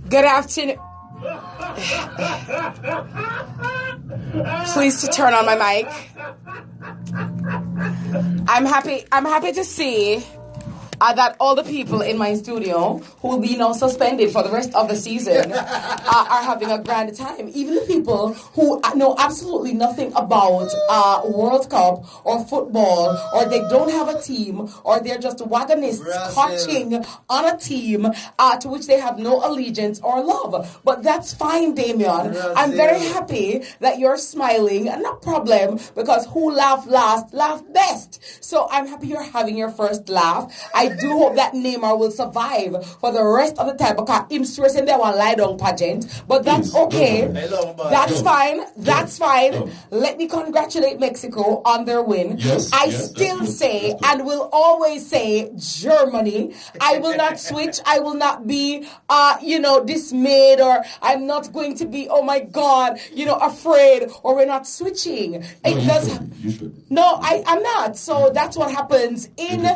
Good afternoon. Please to turn on my mic. I'm happy to see that all the people in my studio who will be now suspended for the rest of the season are having a grand time. Even the people who know absolutely nothing about World Cup or football, or they don't have a team, or they're just wagonists coaching on a team to which they have no allegiance or love. But that's fine, Damien. I'm very happy that you're smiling, and no problem, because who laugh last, laugh best. So I'm happy you're having your first laugh. I do hope that Neymar will survive for the rest of the time, because him stressing there one lie down pageant. But that's okay. That's fine. That's fine. Let me congratulate Mexico on their win. I still say and will always say Germany. I will not switch. I will not be dismayed, or I'm not going to be, oh my God, afraid, or we're not switching. You should. No, I'm not. So that's what happens in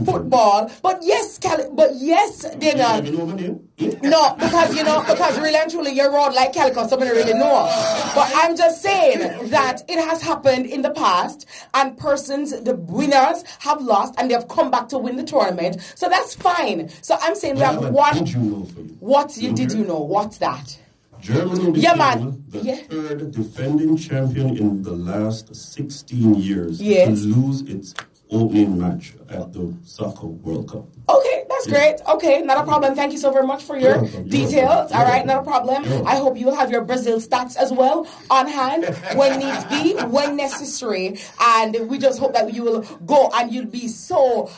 football. But yes, Damien. No, because really and truly you're wrong like Calico, so I don't really know. But I'm just saying that it has happened in the past, and the winners have lost and they have come back to win the tournament. So that's fine. So I'm saying we have one. Did you know for you? Did you know? What's that? Germany became the third defending champion in the last 16 years to lose its opening match at the Soccer World Cup. Okay, that's great. Okay, not a problem. Thank you so very much for your details. All right, not a problem. I hope you will have your Brazil stats as well on hand when needs be, when necessary. And we just hope that you will go and you'll be so,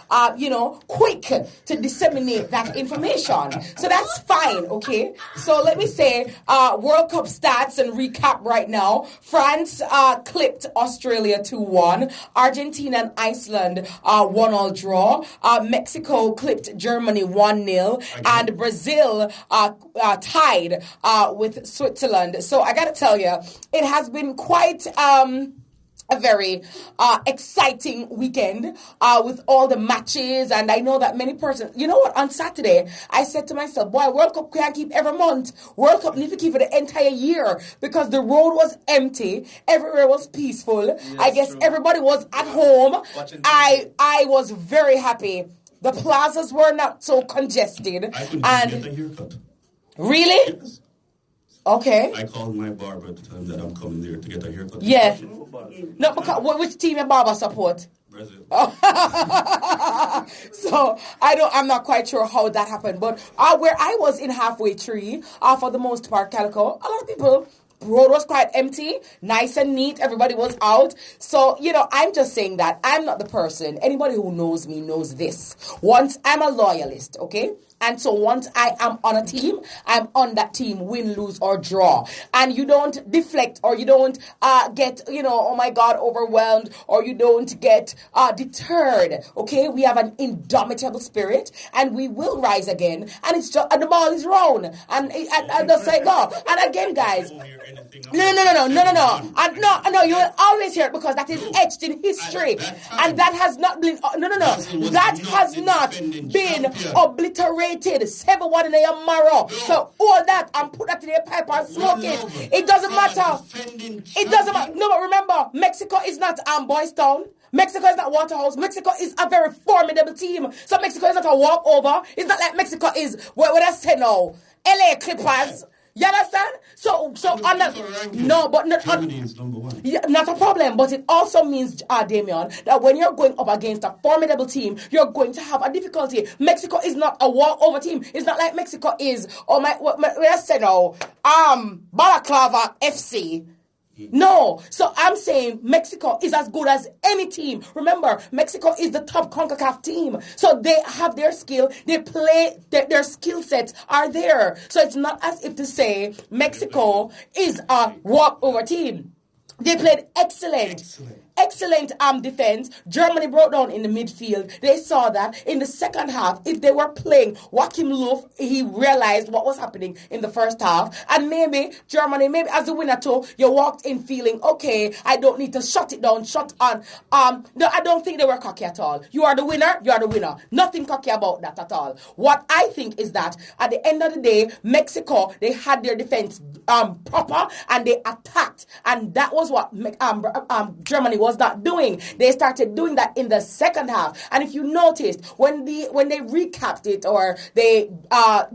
quick to disseminate that information. So that's fine, okay? So let me say World Cup stats and recap right now. France clipped Australia 2-1. Argentina and Iceland 1-1 draw. Mexico clipped Germany 1-0, and Brazil tied with Switzerland. So I got to tell you, it has been quite a very exciting weekend with all the matches, and I know that many persons, you know what, on Saturday I said to myself, boy, World Cup can't keep every month. World Cup need to keep for the entire year, because the road was empty, everywhere was peaceful. Yes, I guess everybody was at home. I was very happy. The plazas were not so congested. I couldn't get a haircut. Really? Yes. Okay. I called my barber at the time that I'm coming there to get a haircut. Yeah. No, because which team your barber support? Brazil. Oh. So I'm not quite sure how that happened, but where I was in halfway tree, for the most part, Calico, a lot of people. Road was quite empty, nice and neat. Everybody was out. So, I'm just saying that I'm not the person. Anybody who knows me knows this. Once I'm a loyalist, okay? And so once I am on a team, I'm on that team, win, lose, or draw. And you don't deflect, or you don't get, oh my God, overwhelmed, or you don't get deterred. Okay? We have an indomitable spirit, and we will rise again. And it's just, and the ball is round. And just say go. And again, guys. No. No, you will always hear it, because that is etched in history. And that has not been, that has not been obliterated. 7-1 in your marrow. So all that and put that in your pipe and smoke it. It doesn't matter. It doesn't matter. No, but remember, Mexico is not Boys Town. Mexico is not Waterhouse. Mexico is a very formidable team. So Mexico is not a walkover. It's not like Mexico is, what I say now, LA Clippers. You understand? So on that, no, but not Germany is number one. Yeah, not a problem. But it also means, Damien, that when you're going up against a formidable team, you're going to have a difficulty. Mexico is not a walkover team. It's not like Mexico is, what I said now, Balaclava FC. No. So I'm saying Mexico is as good as any team. Remember, Mexico is the top CONCACAF team. So they have their skill. They play, their skill sets are there. So it's not as if to say Mexico is a walkover team. They played excellent. excellent defense. Germany broke down in the midfield. They saw that in the second half, if they were playing Joachim Löw, he realized what was happening in the first half. And maybe Germany, maybe as a winner too, you walked in feeling, okay, I don't need to shut it down, shut on. No, I don't think they were cocky at all. You are the winner, you are the winner. Nothing cocky about that at all. What I think is that at the end of the day, Mexico, they had their defense proper and they attacked. And that was what Germany was not doing. They started doing that in the second half. And if you noticed, when they recapped it or they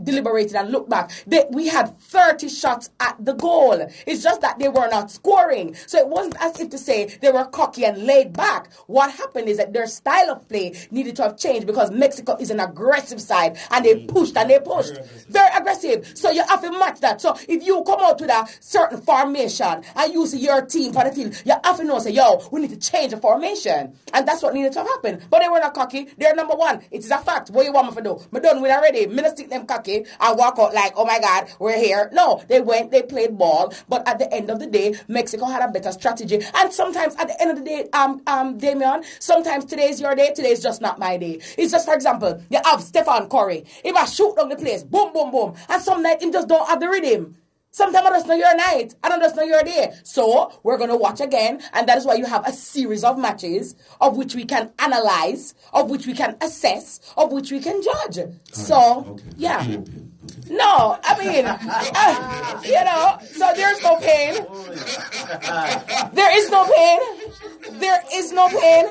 deliberated and looked back, we had 30 shots at the goal. It's just that they were not scoring. So it wasn't as if to say they were cocky and laid back. What happened is that their style of play needed to have changed because Mexico is an aggressive side and they pushed and they pushed. Very aggressive. So you have to match that. So if you come out with a certain formation and use your team for the field, you have to know, say, yo, we need to change the formation. And that's what needed to happen. But they were not cocky. They're number one. It is a fact. What you want me to do? Me done with already. Me not stick them cocky and walk out like, oh my God, we're here. No, they went, they played ball. But at the end of the day, Mexico had a better strategy. And sometimes at the end of the day, Damian, sometimes today's your day, today's just not my day. It's just, for example, you have Stephen Curry. If I shoot down the place, boom, boom, boom. And some night him just don't have the rhythm. Sometimes I just know your night. I don't just know your day. So we're going to watch again. And that is why you have a series of matches of which we can analyze, of which we can assess, of which we can judge. Yeah. No, I mean, so there's no pain. There is no pain. There is no pain.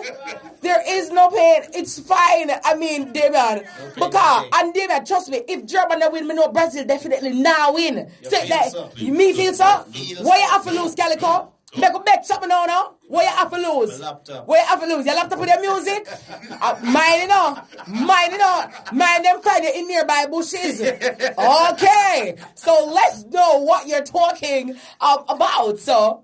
There is no pain. It's fine. I mean, David. And David, trust me, if Germany win, me know Brazil definitely now win. Say that. Me feel so? Why you have to lose, Calico? Make a bet something now. What you have to lose? What you have to lose? Your laptop with your music? Mine, Mine them kind of in nearby bushes. Okay. So let's know what you're talking about. So,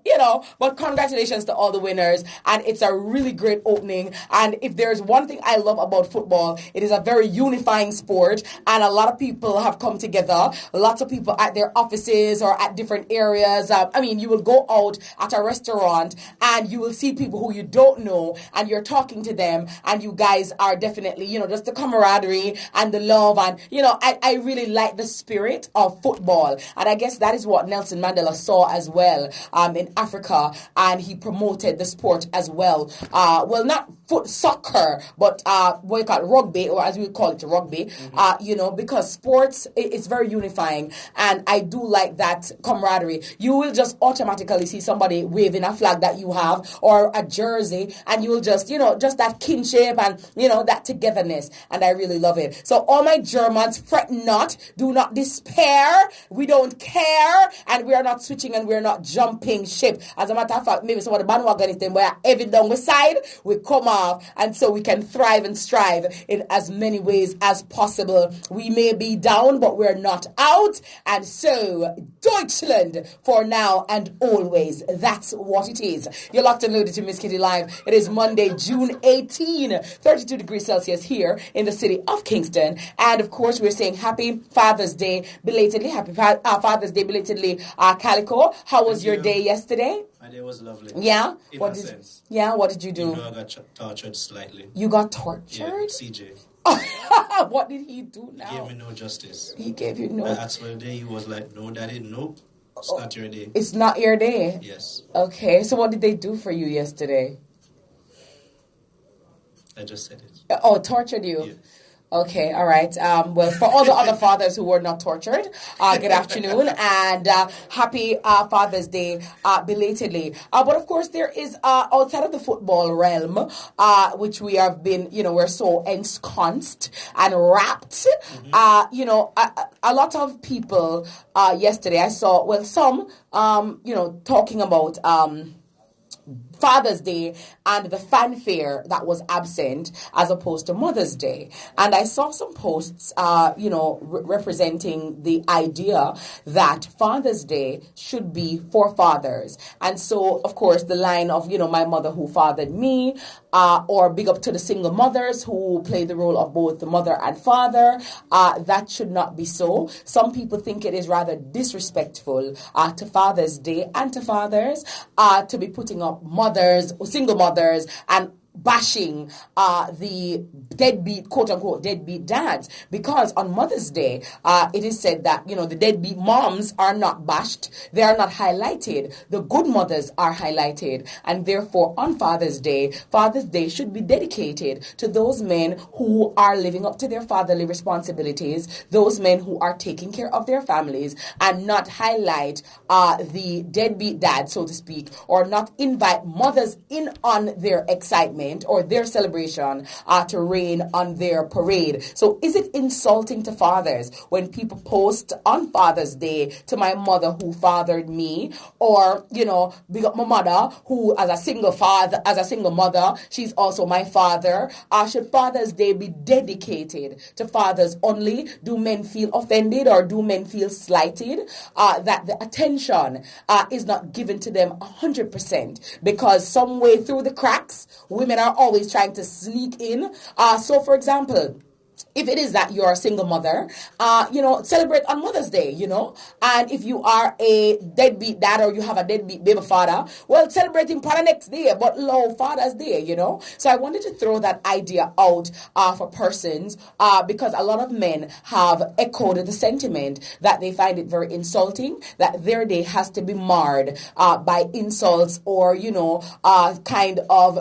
but congratulations to all the winners. And it's a really great opening. And if there's one thing I love about football, it is a very unifying sport. And a lot of people have come together. Lots of people at their offices or at different areas. You will go out at a restaurant and you will see people who you don't know and you're talking to them and you guys are definitely, just the camaraderie and the love and, I really like the spirit of football. And I guess that is what Nelson Mandela saw as well in Africa, and he promoted the sport as well. Not soccer, but what you call it, rugby, or as we call it, rugby, because sports is very unifying. And I do like that camaraderie. You will just automatically see somebody waving a flag that you have or a jersey, and you will just, just that kinship and, that togetherness. And I really love it. So all my Germans, fret not, do not despair. We don't care, and we are not switching and we're not jumping ship. As a matter of fact, maybe some of the bandwagonists, where every down the side, we come off, and so we can thrive and strive in as many ways as possible. We may be down, but we're not out. And so, Deutschland for now and always. That's what it is. You're locked and loaded to Miss Kitty Live. It is Monday, June 18, 32 degrees Celsius here in the city of Kingston. And of course, we're saying happy Father's Day belatedly. Happy Father's Day belatedly, Calico. How was your day yesterday? My day was lovely. Yeah? What did you do? I got tortured slightly. You got tortured? Yeah, CJ. What did he do now? He gave me no justice. He gave you no... I asked for the day, he was like, no, daddy, no. It's not your day. It's not your day? Yes. Okay, so what did they do for you yesterday? I just said it. Tortured you? Yeah. Okay, all right. Well, for all the other fathers who were not tortured, good afternoon and happy Father's Day belatedly. But of course, there is outside of the football realm, which we have been, we're so ensconced and wrapped. A lot of people yesterday I saw, some, talking about Father's Day and the fanfare that was absent as opposed to Mother's Day. And I saw some posts, representing the idea that Father's Day should be for fathers. And so, of course, the line of, my mother who fathered me, or big up to the single mothers who play the role of both the mother and father, that should not be so. Some people think it is rather disrespectful to Father's Day and to fathers to be putting up single mothers, and bashing the deadbeat, quote-unquote deadbeat dads, because on Mother's Day it is said that the deadbeat moms are not bashed, they are not highlighted, the good mothers are highlighted, and therefore on Father's Day should be dedicated to those men who are living up to their fatherly responsibilities, those men who are taking care of their families, and not highlight the deadbeat dad, so to speak, or not invite mothers in on their excitement or their celebration to rain on their parade. So is it insulting to fathers when people post on Father's Day, to my mother who fathered me, or big up my mother who as a single mother, she's also my father? Should Father's Day be dedicated to fathers only? Do men feel offended or do men feel slighted that the attention is not given to them 100%, because some way through the cracks women are always trying to sneak in. So for example, if it is that you're a single mother, celebrate on Mother's Day, and if you are a deadbeat dad or you have a deadbeat baby father, well, celebrate him for the next day, but low Father's Day, So I wanted to throw that idea out for persons because a lot of men have echoed the sentiment that they find it very insulting that their day has to be marred by insults or, kind of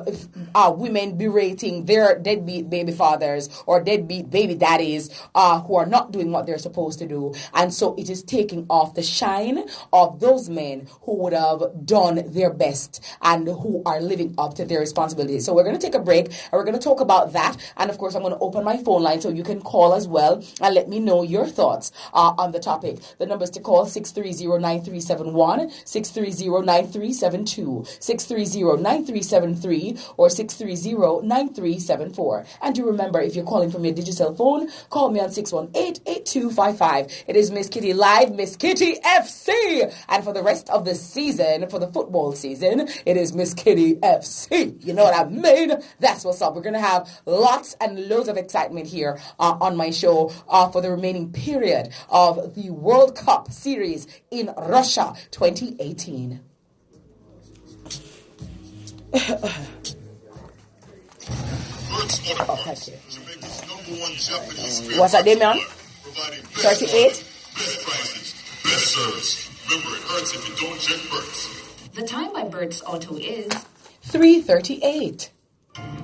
women berating their deadbeat baby fathers or deadbeat baby daddies who are not doing what they're supposed to do. And so it is taking off the shine of those men who would have done their best and who are living up to their responsibilities. So we're going to take a break and we're going to talk about that. And of course, I'm going to open my phone line so you can call as well and let me know your thoughts on the topic. The numbers to call 630-9371, 630-9372, 630-9373, or 630-9374. And do remember, if you're calling from your digital phone, call me on 618-8255. It is Miss Kitty Live, Miss Kitty FC. And for the rest of the season, for the football season, it is Miss Kitty FC. You know what I mean? That's what's up. We're going to have lots and loads of excitement here on my show for the remaining period of the World Cup series in Russia 2018. What's that, Damian? 38? Best prices, best service. Remember, it hurts if you don't check first. The time by Bert's Auto is 3:38.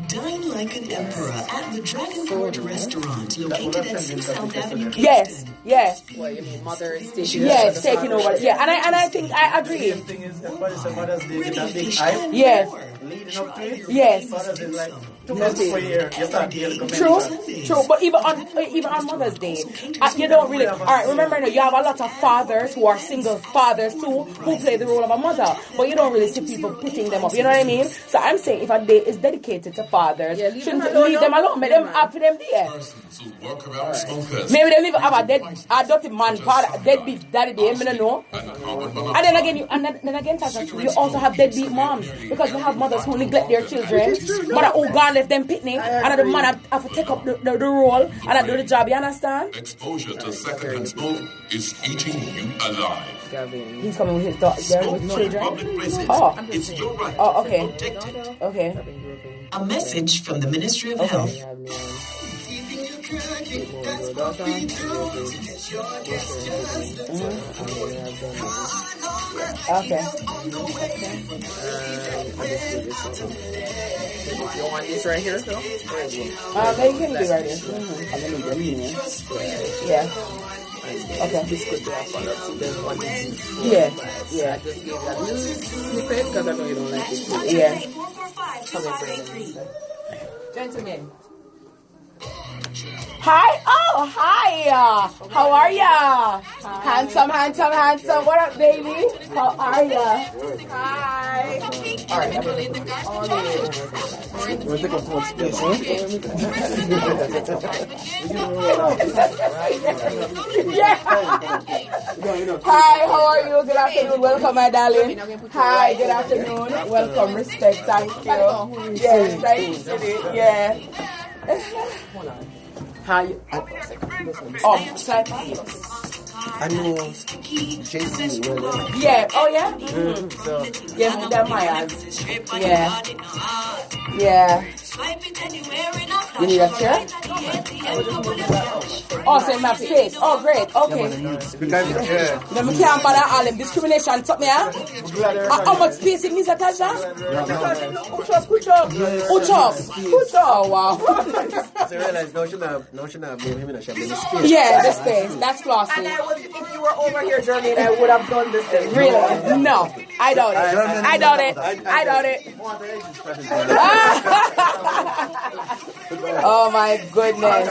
Dine like an emperor at the Dragon Court restaurant located at 6 South Avenue, Kingston. Yes, yes. What you mean, mother is taking Yes, taking over. Yeah, and I think I agree. The thing is, what is the Mother's Day with that big hype? Yes. Leading up to it? Yes. Mother's is like 2 months per year. You start hearing True. But even on Mother's Day, you don't really. All right, remember, you have a lot of fathers who are single fathers too, who play the role of a mother, but you don't really see people putting them up. You know what I mean? So I'm saying, if a day is dedicated to fathers, shouldn't leave them alone. Make them up for them there. Maybe they even have a adopted man, deadbeat daddy day. I don't know. And then again, Tasha, you also have deadbeat moms, because we have mothers who neglect their children, mother who gone left them pitney, and the man have to take up the role and do the job. You understand? Exposure to secondhand smoke is eating you alive. He's coming with his children. Oh, It's your right. Oh, okay. Okay. A message from the Ministry of Health. Okay. You want this right here, so? They can be right here. Yeah. Okay. This could be a follow-up to them one thing. Yeah. I just gave that little snippet because I know you don't like it. Yeah. Gentlemen. Hi. Oh, hi. How are ya? Handsome. What up, baby? How are ya? Hi. All right. Yeah. Hi, how are you? Good afternoon. Welcome, my darling. Hi, good afternoon. Welcome. Respect. Thank you. Yes, thank you. Yeah. Hi. Oh, I know JC well. Yeah. Oh yeah. So Yeah, they're my ads. Yeah. Yeah. You need a chair? Oh, so my face. Oh, great. Okay. because Then we can't bother all them discrimination. Something, yeah? How much space in Mr. Tasha? Oh, wow. I realize no should have blame him in a shop in the space. Yeah, the space. That's classy. If you were over here, Jermaine, I would have done the same. Really? No. I doubt it. I doubt it. I doubt it. Oh my goodness.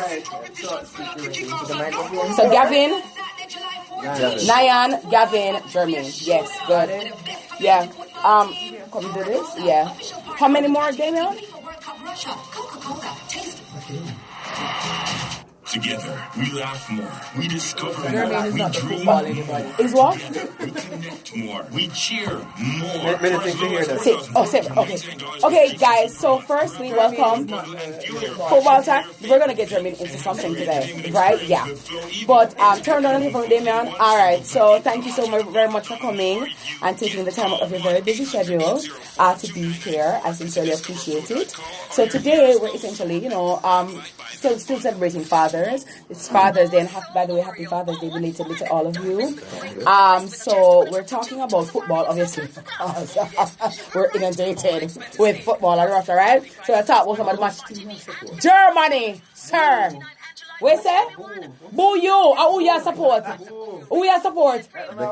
So Gavin, Nyan, Gavin, Jermaine. Yes, good. Yeah. Come do this. Yeah. How many more, Daniel? Together, we laugh more. We discover Jermaine more. is We not the dream football more. anybody. Is what? We connect more. We cheer more. Okay, guys. So firstly, welcome. Football time. We're gonna get Jermaine into something today, right? Yeah. But turn on the phone, Damian. All right. So thank you so much, very much for coming and taking the time out of your very busy schedule to be here. I sincerely appreciate it. So today we're essentially, still celebrating fathers. It's Father's Day, and by the way, happy Father's Day relatedly to all of you. So we're talking about football, obviously, because we're inundated with football in Russia, right? So I talk about the match. Germany, sir. Wait, say? Boo you. Who you support? Who you support? Hello,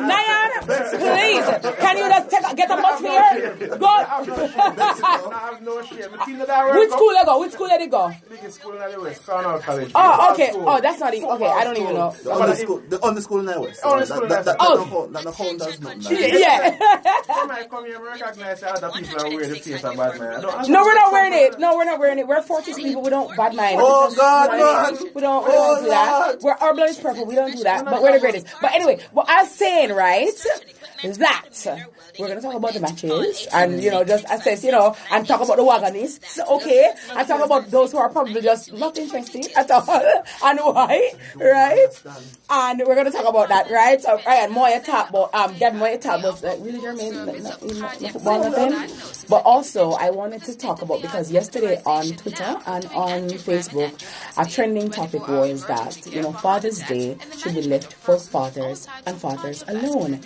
Nyan, please. Can you just get a bus here? Go. Which school you go? Which school did you go? Oh, okay. Oh, that's not even. Okay, I don't even know. The only school in the West. Oh. Yeah. No, we're not wearing it. No, we're not wearing it. We're 40 people. We don't bad mind. Oh God, man. We don't do that. Our blood is purple. We don't do that. But we're the greatest. But anyway, what I was saying, right, is that we're going to talk about the matches and, just assess, and talk about the wagonists, okay? And talk about those who are probably just not interested at all and why, right? And we're going to talk about that, right? So, Ryan, more you talk about, Gavin, more you talk about, really, Jermaine, not football, nothing. But also, I wanted to talk about, because yesterday on Twitter and on Facebook, a trending topic was that, Father's Day should be left for fathers and fathers alone.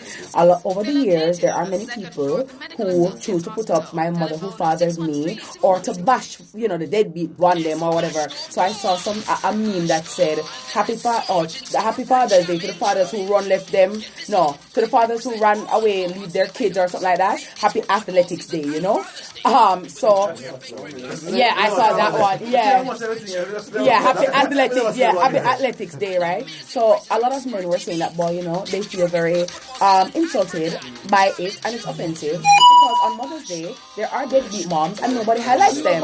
Over the years, there are many people who choose to put up my mother who fathered me, or to bash, the deadbeat one them or whatever. So I saw a meme that said, Happy Father's Day to the fathers who left them. No, to the fathers who ran away and leave their kids or something like that. Happy Athletics Day, So, yeah, I saw that one. Yeah. Yeah, happy athletics. Yeah, happy athletics day, right? So a lot of men were saying that, boy, they feel very insulted by it, and it's offensive because on Mother's Day there are deadbeat moms and nobody highlights them,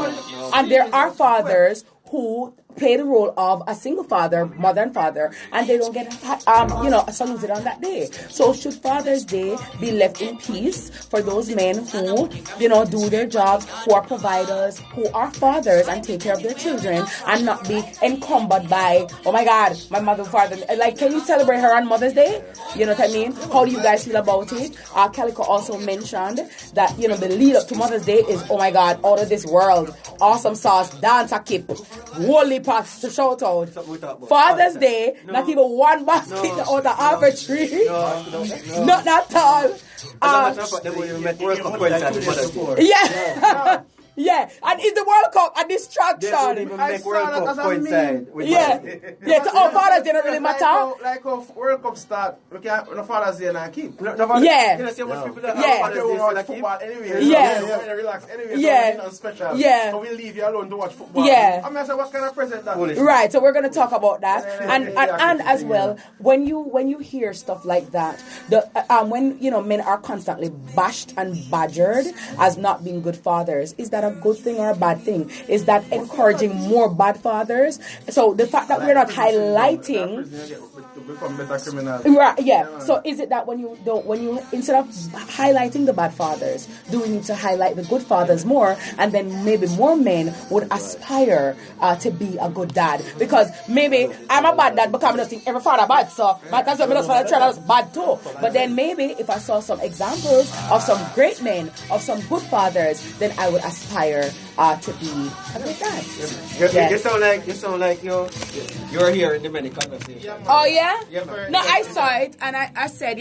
and there are fathers who play the role of a single father, mother and father, and they don't get, saluted on that day. So should Father's Day be left in peace for those men who, do their jobs, who are providers, who are fathers and take care of their children, and not be encumbered by, oh my God, my mother, father. Like, can you celebrate her on Mother's Day? You know what I mean? How do you guys feel about it? Calico also mentioned that, the lead up to Mother's Day is, oh my God, out of this world. Awesome sauce, dance a kip, holy pass to shout out. Father's Day, not even one basket out of half a tree. Not at all. Yeah. Yeah, and is the World Cup a distraction? They don't even make World Cup coincide. Yeah. Fathers Day don't really matter. Like if World Cup start, we can't, Father's Day and keep. Yeah. You see how much people that have Father's Day and football anyway. Yeah. So we're relax anyway. Yeah. So special. Yeah. So we leave you alone to watch football. Yeah. I mean, so what kind of present that? Right, so we're going to talk about that. And as well, when you hear stuff like that, when men are constantly bashed and badgered as not being good fathers, is that a good thing or a bad thing? Is that encouraging more bad fathers? So the fact that we're not highlighting become better criminals. Right, yeah. So is it that when you instead of highlighting the bad fathers, do we need to highlight the good fathers more, and then maybe more men would aspire to be a good dad? Because maybe I'm a bad dad because I don't think every father bad, so might as well be for the child that's bad too. But then maybe if I saw some examples of some great men, of some good fathers, then I would aspire to be a good dad. You sound like you're here in the many conversations. Oh yeah? Yeah, No, I saw it and I said,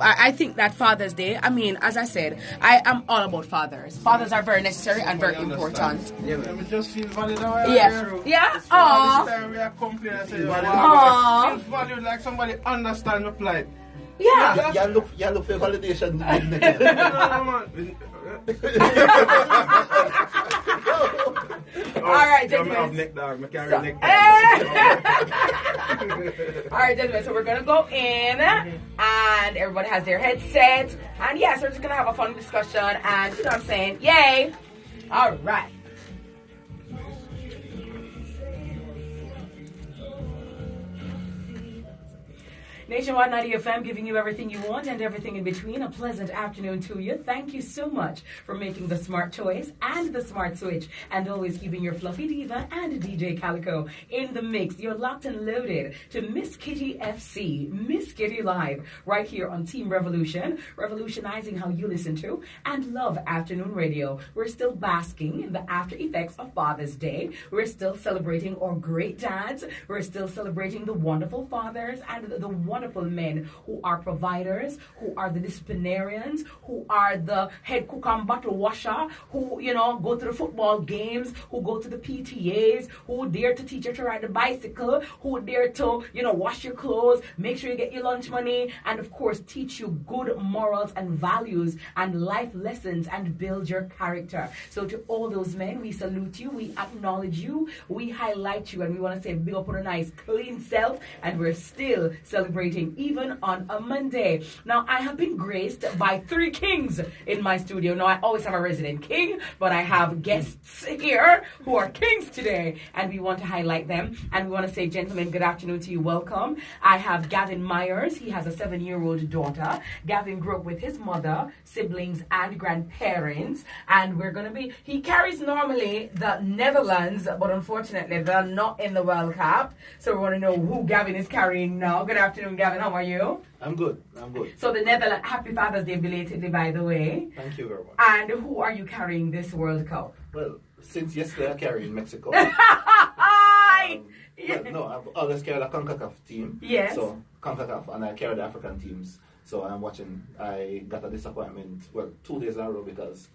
I think that Father's Day, I mean, as I said, I am all about fathers. Fathers are very necessary and very important. Yeah, we just feel valued. Yeah. Aww. We are complaining and saying, feel valued like somebody understand the plight. Yeah. You look for validation. All right, gentlemen. All right, gentlemen. So we're gonna go in, and everybody has their headset, and yes, we're just gonna have a fun discussion, and you know what I'm saying? Yay! All right. Nationwide 90 FM, giving you everything you want and everything in between. A pleasant afternoon to you. Thank you so much for making the smart choice and the smart switch, and always keeping your fluffy diva and DJ Calico in the mix. You're locked and loaded to Miss Kitty FC, Miss Kitty Live, right here on Team Revolution, revolutionizing how you listen to and love afternoon radio. We're still basking in the after effects of Father's Day. We're still celebrating our great dads. We're still celebrating the wonderful fathers and the wonderful men who are providers, who are the disciplinarians, who are the head cook and bottle washer, who, go to the football games, who go to the PTAs, who dare to teach you to ride the bicycle, who dare to, wash your clothes, make sure you get your lunch money, and of course, teach you good morals and values and life lessons and build your character. So to all those men, we salute you, we acknowledge you, we highlight you, and we want to say big up on a nice clean self, and we're still celebrating even on a Monday. Now, I have been graced by 3 kings in my studio. Now, I always have a resident king, but I have guests here who are kings today, and we want to highlight them. And we want to say, gentlemen, good afternoon to you. Welcome. I have Gavin Myers. He has a 7-year-old daughter. Gavin grew up with his mother, siblings, and grandparents. And he carries normally the Netherlands, but unfortunately, they're not in the World Cup. So we want to know who Gavin is carrying now. Good afternoon, Gavin. How are you? I'm good. So the Netherlands, happy Father's Day belatedly, by the way. Thank you very much. And who are you carrying this World Cup? Well, since yesterday I carried Mexico. I've always carried a CONCACAF team. Yes. So CONCACAF, and I carried the African teams. So I got a disappointment, 2 days in a row, because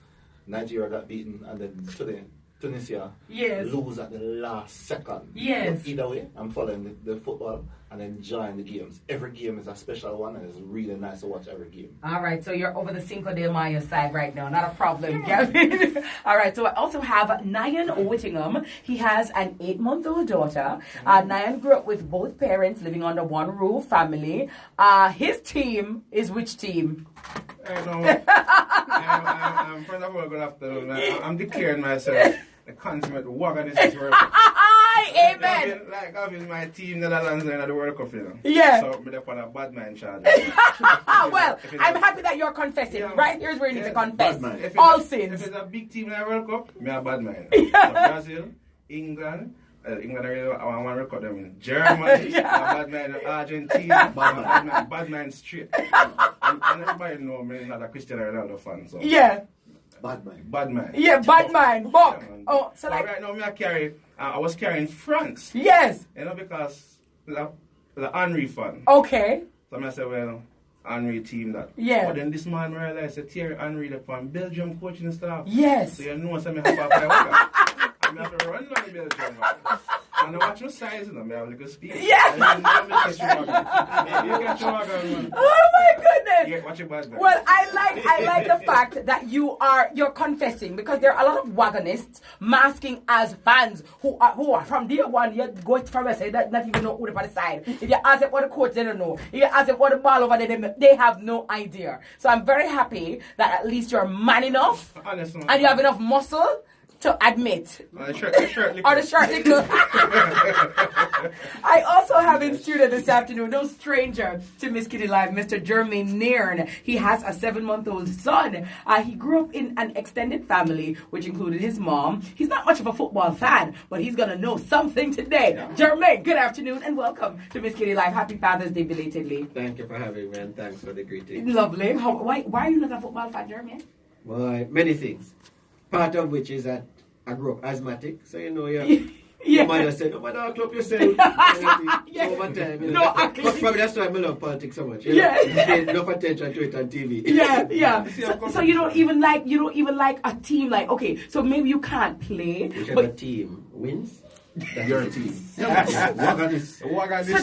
Nigeria got beaten, and then today Tunisia lose at the last second. Yes. But either way, I'm following the football and enjoying the games. Every game is a special one, and it's really nice to watch every game. All right, so you're over the Cinco de Mayo side right now. Not a problem, Gavin. All right, so I also have Nyan Whittingham. He has an 8-month-old daughter. Nyan grew up with both parents living under one roof, family. His team is which team? I'm first of all, good afternoon. I'm declaring myself the consummate wagonist world. Amen. Like having my team Netherlands in the World Cup, Yeah. So I'm up on a bad man charge. Well, I'm happy that you're confessing. Yeah. Right? Here's where you need to confess. All sins. If it's a big team in the World Cup, I'm a bad man. So Brazil, England, I want to record them in Germany, bad man in Argentina, bad man straight. And everybody know me, not a Cristiano Ronaldo fan. So. Yeah. Bad man. Yeah, bad man. Buck. Oh, so like right now, I was carrying France. Yes. Because the Henry fan. Okay. So I said, well, Henry team that. Yeah. But then this man realized that Thierry Henry, the fan, Belgium coaching staff. Yes. So you know, so I have a firework. I have to run on the Belgium. And I watch your size, and I have a little speed. Yeah. Oh my goodness. Yeah, watch your bad man. Well, I like the fact that you're confessing, because there are a lot of wagonists masking as fans who are from day one. You go from a side that not even know who the other side. If you ask them what the coach, they don't know. If you ask them what the ball over there, they have no idea. So I'm very happy that at least you're man enough, Honestly, and you have enough muscle to admit. Or the shirt liquor. I also have in studio this afternoon, no stranger to Miss Kitty Live, Mr. Jermaine Nairn. He has a 7-month-old son. He grew up in an extended family, which included his mom. He's not much of a football fan, but he's going to know something today. Yeah. Jermaine, good afternoon and welcome to Miss Kitty Live. Happy Father's Day belatedly. Thank you for having me and thanks for the greeting. Lovely. Why are you not a football fan, Jermaine? Well, many things. Part of which is that I grew up asthmatic, so Yeah. Your mother said, no matter how club yourself. Yeah. Over time. No, but probably that's why I love politics so much. You pay enough attention to it on TV. Yeah. So you don't even like a team, like, okay, so maybe you can't play. Whichever team wins. Your team. So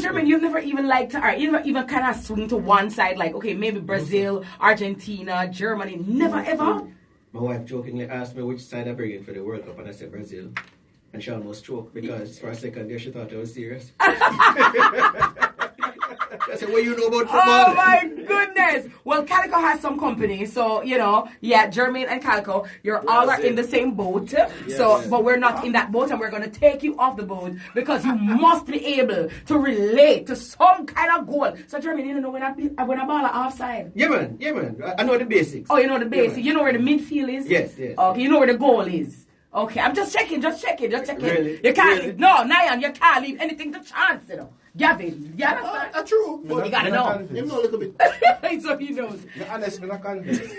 Jermaine, you've never even liked you never even kind of swing to one side, like, okay, maybe Brazil, Argentina, Germany. Never ever. My wife jokingly asked me which side I bring in for the World Cup, and I said Brazil. And she almost choked because for a second there she thought I was serious. I said, what you know about football? Oh my goodness. Well, Calico has some company, so, Jermaine and Calico, all are in the same boat. But we're not in that boat, and we're going to take you off the boat because you must be able to relate to some kind of goal. So, Jermaine, you know when a ball are offside? Yeah, man. I know the basics. Oh, you know the basics. You know where the midfield is? Yes. Okay, you know where the goal is. Okay, I'm just checking. Really? You can't, no, Nyan, you can't leave anything to chance, Gavin, that's true. You gotta know. You know a little bit. So he knows. Honestly,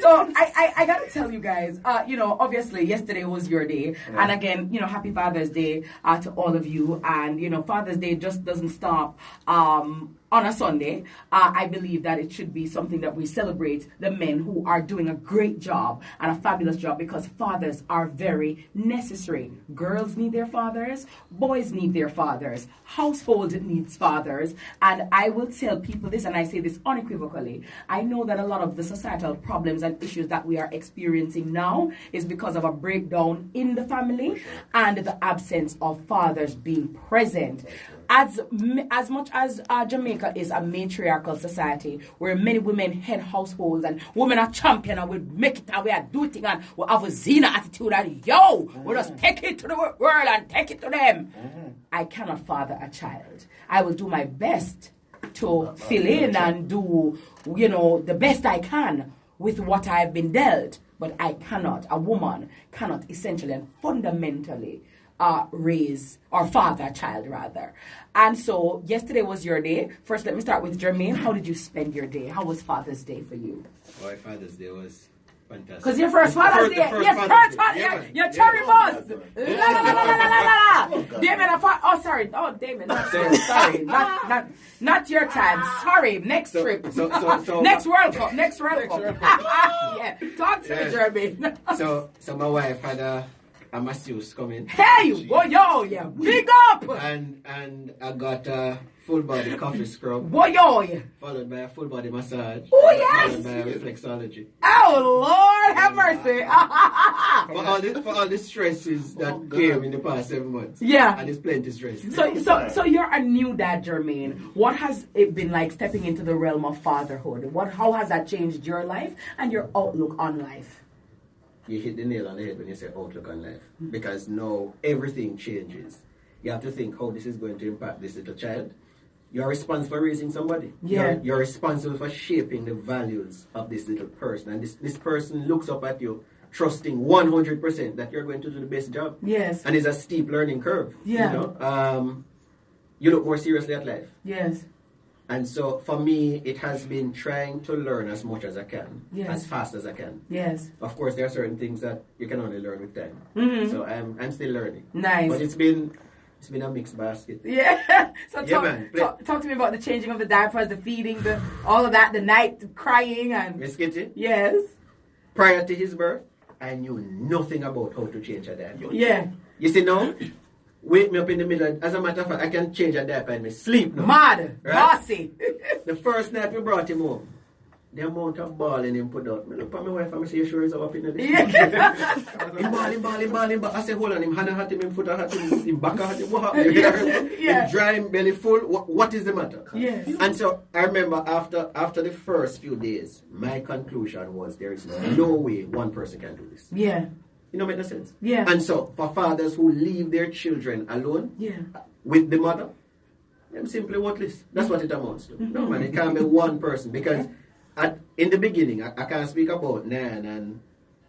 So I gotta tell you guys, obviously yesterday was your day. Yeah. And again, happy Father's Day to all of you. And, Father's Day just doesn't stop on a Sunday. I believe that it should be something that we celebrate the men who are doing a great job and a fabulous job, because fathers are very necessary. Girls need their fathers. Boys need their fathers. Household needs fathers. And I will tell people this, and I say this unequivocally. I know that a lot of the societal problems and issues that we are experiencing now is because of a breakdown in the family and the absence of fathers being present. As much as Jamaica is a matriarchal society where many women head households and women are champion and we make it and we are do things and we have a Xena attitude and we just take it to the world and take it to them. I cannot father a child. I will do my best to fill in and do, the best I can with what I've been dealt. But a woman cannot essentially and fundamentally raise or father a child rather. And so yesterday was your day. First, let me start with Jermaine. How did you spend your day? How was Father's Day for you? Boy, Father's Day was fantastic. Because your first Father's Day, your cherry boss. Damon, sorry. Oh, Damon, sorry. Not your time. Sorry, next trip. Next World Cup. Yeah, talk to me, Jermaine. So my wife had a masseuse coming. Hey, yeah, big up. And I got a full body coffee scrub. Followed by a full body massage. Oh yes. Followed by a reflexology. Oh Lord, have mercy. for all the stresses that came in the past 7 months. Yeah. And it's plenty stress. So you're a new dad, Jermaine. What has it been like stepping into the realm of fatherhood? How has that changed your life and your outlook on life? You hit the nail on the head when you say outlook on life. Because now everything changes. You have to think how this is going to impact this little child. You're responsible for raising somebody. Yeah. You're responsible for shaping the values of this little person. And this person looks up at you, trusting 100% that you're going to do the best job. Yes. And it's a steep learning curve. Yeah. You look more seriously at life. Yes. And so for me, it has been trying to learn as much as I can, as fast as I can. Yes. Of course, there are certain things that you can only learn with time. Mm-hmm. So I'm still learning. Nice. But it's been a mixed basket. Yeah. So talk to me about the changing of the diapers, the feeding, all of that, the night the crying and. Miss Kitty? Yes. Prior to his birth, I knew nothing about how to change a diaper. Yeah. You see now? Wake me up in the middle. As a matter of fact, I can change a diaper and sleep now. Mad. Right? Bossy. The first night we brought him home, the amount of balling him put out. I look at my wife and I say, you sure he's up in this? Yeah. Him balling. I say, hold on, him hand hat him, him foot hat him, him back hat him. What happened? Him dry, him belly full. What is the matter? Yes. And so I remember after the first few days, my conclusion was there is no way one person can do this. Yeah. You know, make no sense. Yeah. And so, for fathers who leave their children alone with the mother, them simply worthless. That's what it amounts to. No, man, it can't be one person. Because in the beginning, I can't speak about Nan and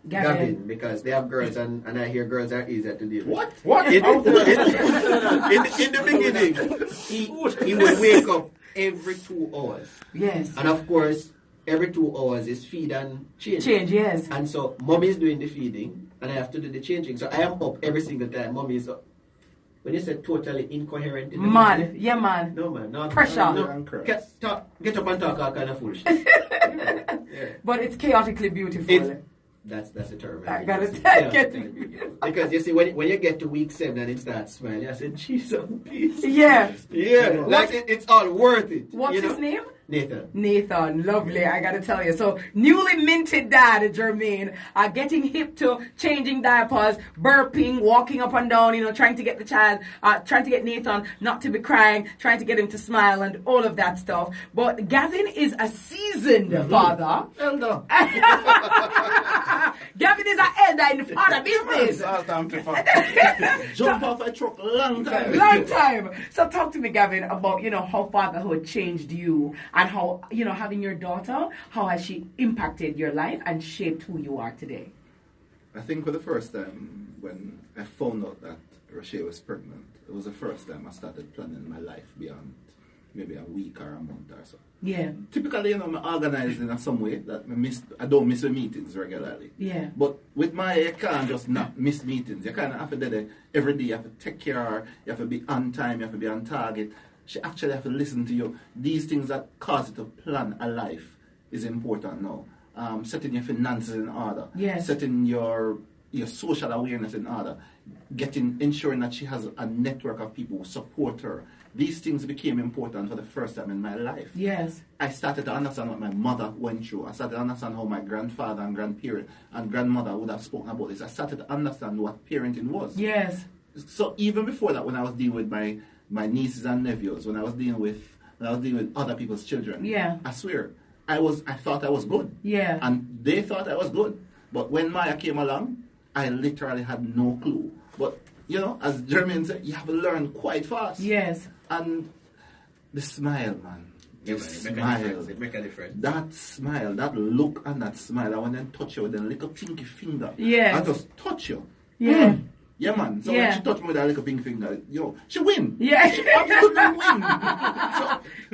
Gavin because they have girls, and I hear girls are easier to deal with. What? In the beginning, he would wake up every 2 hours. Yes. And of course, every 2 hours is feed and change. Yes. And so, mommy is doing the feeding, and I have to do the changing. So I am up every single time. Mommy is up. When you say totally incoherent, in the man, morning, yeah, man. no man, no Pressure. No. Get up and talk all kind of foolishit. But it's chaotically beautiful. That's a term. I gotta take it. Because you see, when you get to week 7 and it starts smiling, I said, Jesus, peace. Yeah. Yeah. Like it's all worth it. What's his name? Nathan, lovely, I gotta tell you. So, newly minted dad, Jermaine, getting hip to changing diapers, burping, walking up and down, trying to get the child, trying to get Nathan not to be crying, trying to get him to smile and all of that stuff. But Gavin is a seasoned father. Elder. Gavin is an elder in the father business. Jump off a truck long time. So talk to me, Gavin, about, how fatherhood changed you and how, having your daughter, how has she impacted your life and shaped who you are today? I think for the first time when I found out that Rochelle was pregnant, it was the first time I started planning my life beyond maybe a week or a month or so. Yeah. Typically, I'm organized in some way that I don't miss the meetings regularly. Yeah. But with Maya, you can't just not miss meetings. You kind of have to do that every day. You have to take care of her. You have to be on time. You have to be on target. She actually have to listen to you. These things that cause you to plan a life is important now. Setting your finances in order. Yes. Setting your social awareness in order. Ensuring that she has a network of people who support her. These things became important for the first time in my life. Yes. I started to understand what my mother went through. I started to understand how my grandfather and grandparent and grandmother would have spoken about this. I started to understand what parenting was. Yes. So even before that, when I was dealing with my nieces and nephews, when I was dealing with other people's children, I swear, I thought I was good. Yeah. And they thought I was good. But when Maya came along, I literally had no clue. But as Jermaine said, you have to learn quite fast. Yes. And the smile, man. Yeah, smile. It make a difference. That smile, that look and that smile. I want them to touch you with a little pinky finger. Yes. I just touch you. Yeah. Yeah, man. So when she touched me with that little pinky finger, she win. Yeah. She absolutely win.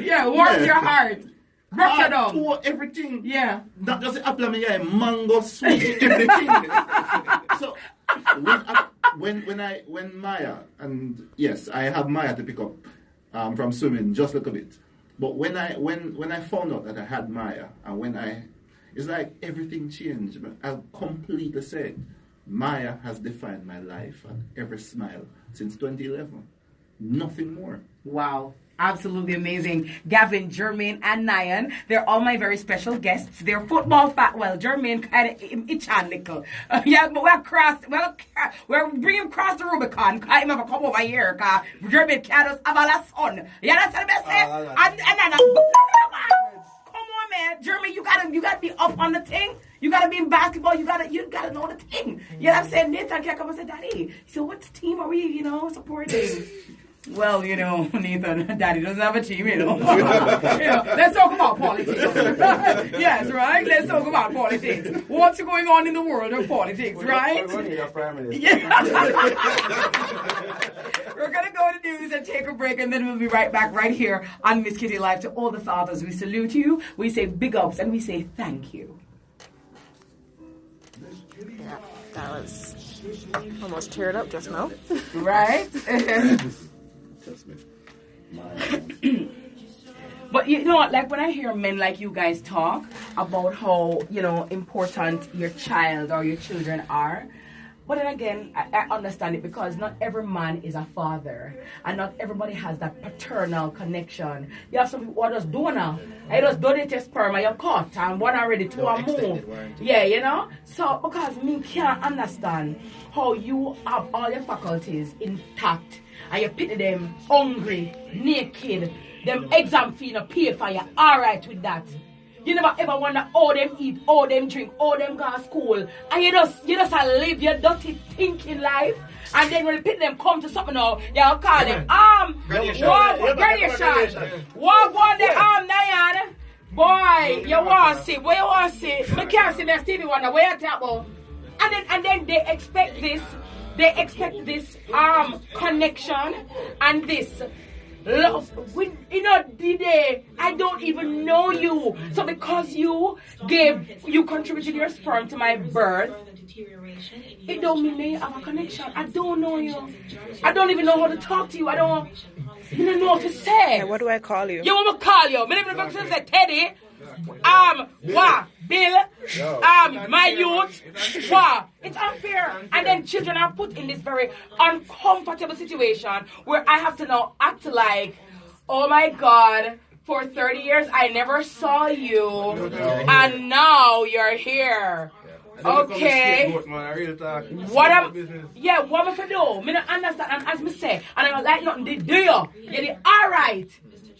So, warms your heart. Rock it up. Pour everything. Yeah. Not just the apple of my eye, mango, sweet, everything. So when Maya, and yes, I have Maya to pick up from swimming just a little bit. But when I found out that I had Maya, and it's like everything changed. I completely said, Maya has defined my life and every smile since 2011. Nothing more. Wow. Absolutely amazing. Gavin, Jermaine, and Nyan, they're all my very special guests. They're football Jermaine kind of itch and little. But we're bringing him across the Rubicon. Cause him have to come over here. Cause Jermaine can't just have a son. You understand what I'm saying? Come on, man. Jermaine, you gotta be up on the thing. You gotta be in basketball. You gotta know the thing. You know what I'm saying? Nathan can't come and say, Daddy, so what team are we, supporting? Well, Nathan, Daddy doesn't have a team, Let's talk about politics. Yes, right? Let's talk about politics. What's going on in the world of politics, right? We're running your prime minister. Yeah. We're going to go to news and take a break, and then we'll be right back right here on Miss Kitty Live. To all the fathers, we salute you, we say big ups, and we say thank you. Yeah, that was almost teared up just now. Right? But like when I hear men like you guys talk about how important your child or your children are, but then again I understand it because not every man is a father and not everybody has that paternal connection. You have some people who are just donor. I just donate a sperm and you're caught and one already two or more. Yeah, so because me can't understand how you have all your faculties intact and you pity them hungry, naked, them exam fee no pay for you, alright with that. You never ever wonder how them eat, how them drink, how them go to school. And you just live your dirty thinking life. And then when the people them come to something now, you'll call them graduation. What go the Diane? Boy, you want to see, where you want to see? I can't see me Stevie Wonder, where you talk about? And then they expect this connection and this love. The day I don't even know you. So because you contributed your sperm to my birth, it don't mean they have a connection. I don't know you. I don't even know how to talk to you. I don't know what to say. Hey, what do I call you? You want me to call you? My name is Teddy. Bill, my youth, it's unfair. And then children are put in this very uncomfortable situation where I have to now act like, oh my God, for 30 years I never saw you, and now you're here. Okay. What am I to do? I don't understand. And as me say, and I don't like nothing to do you. You're alright.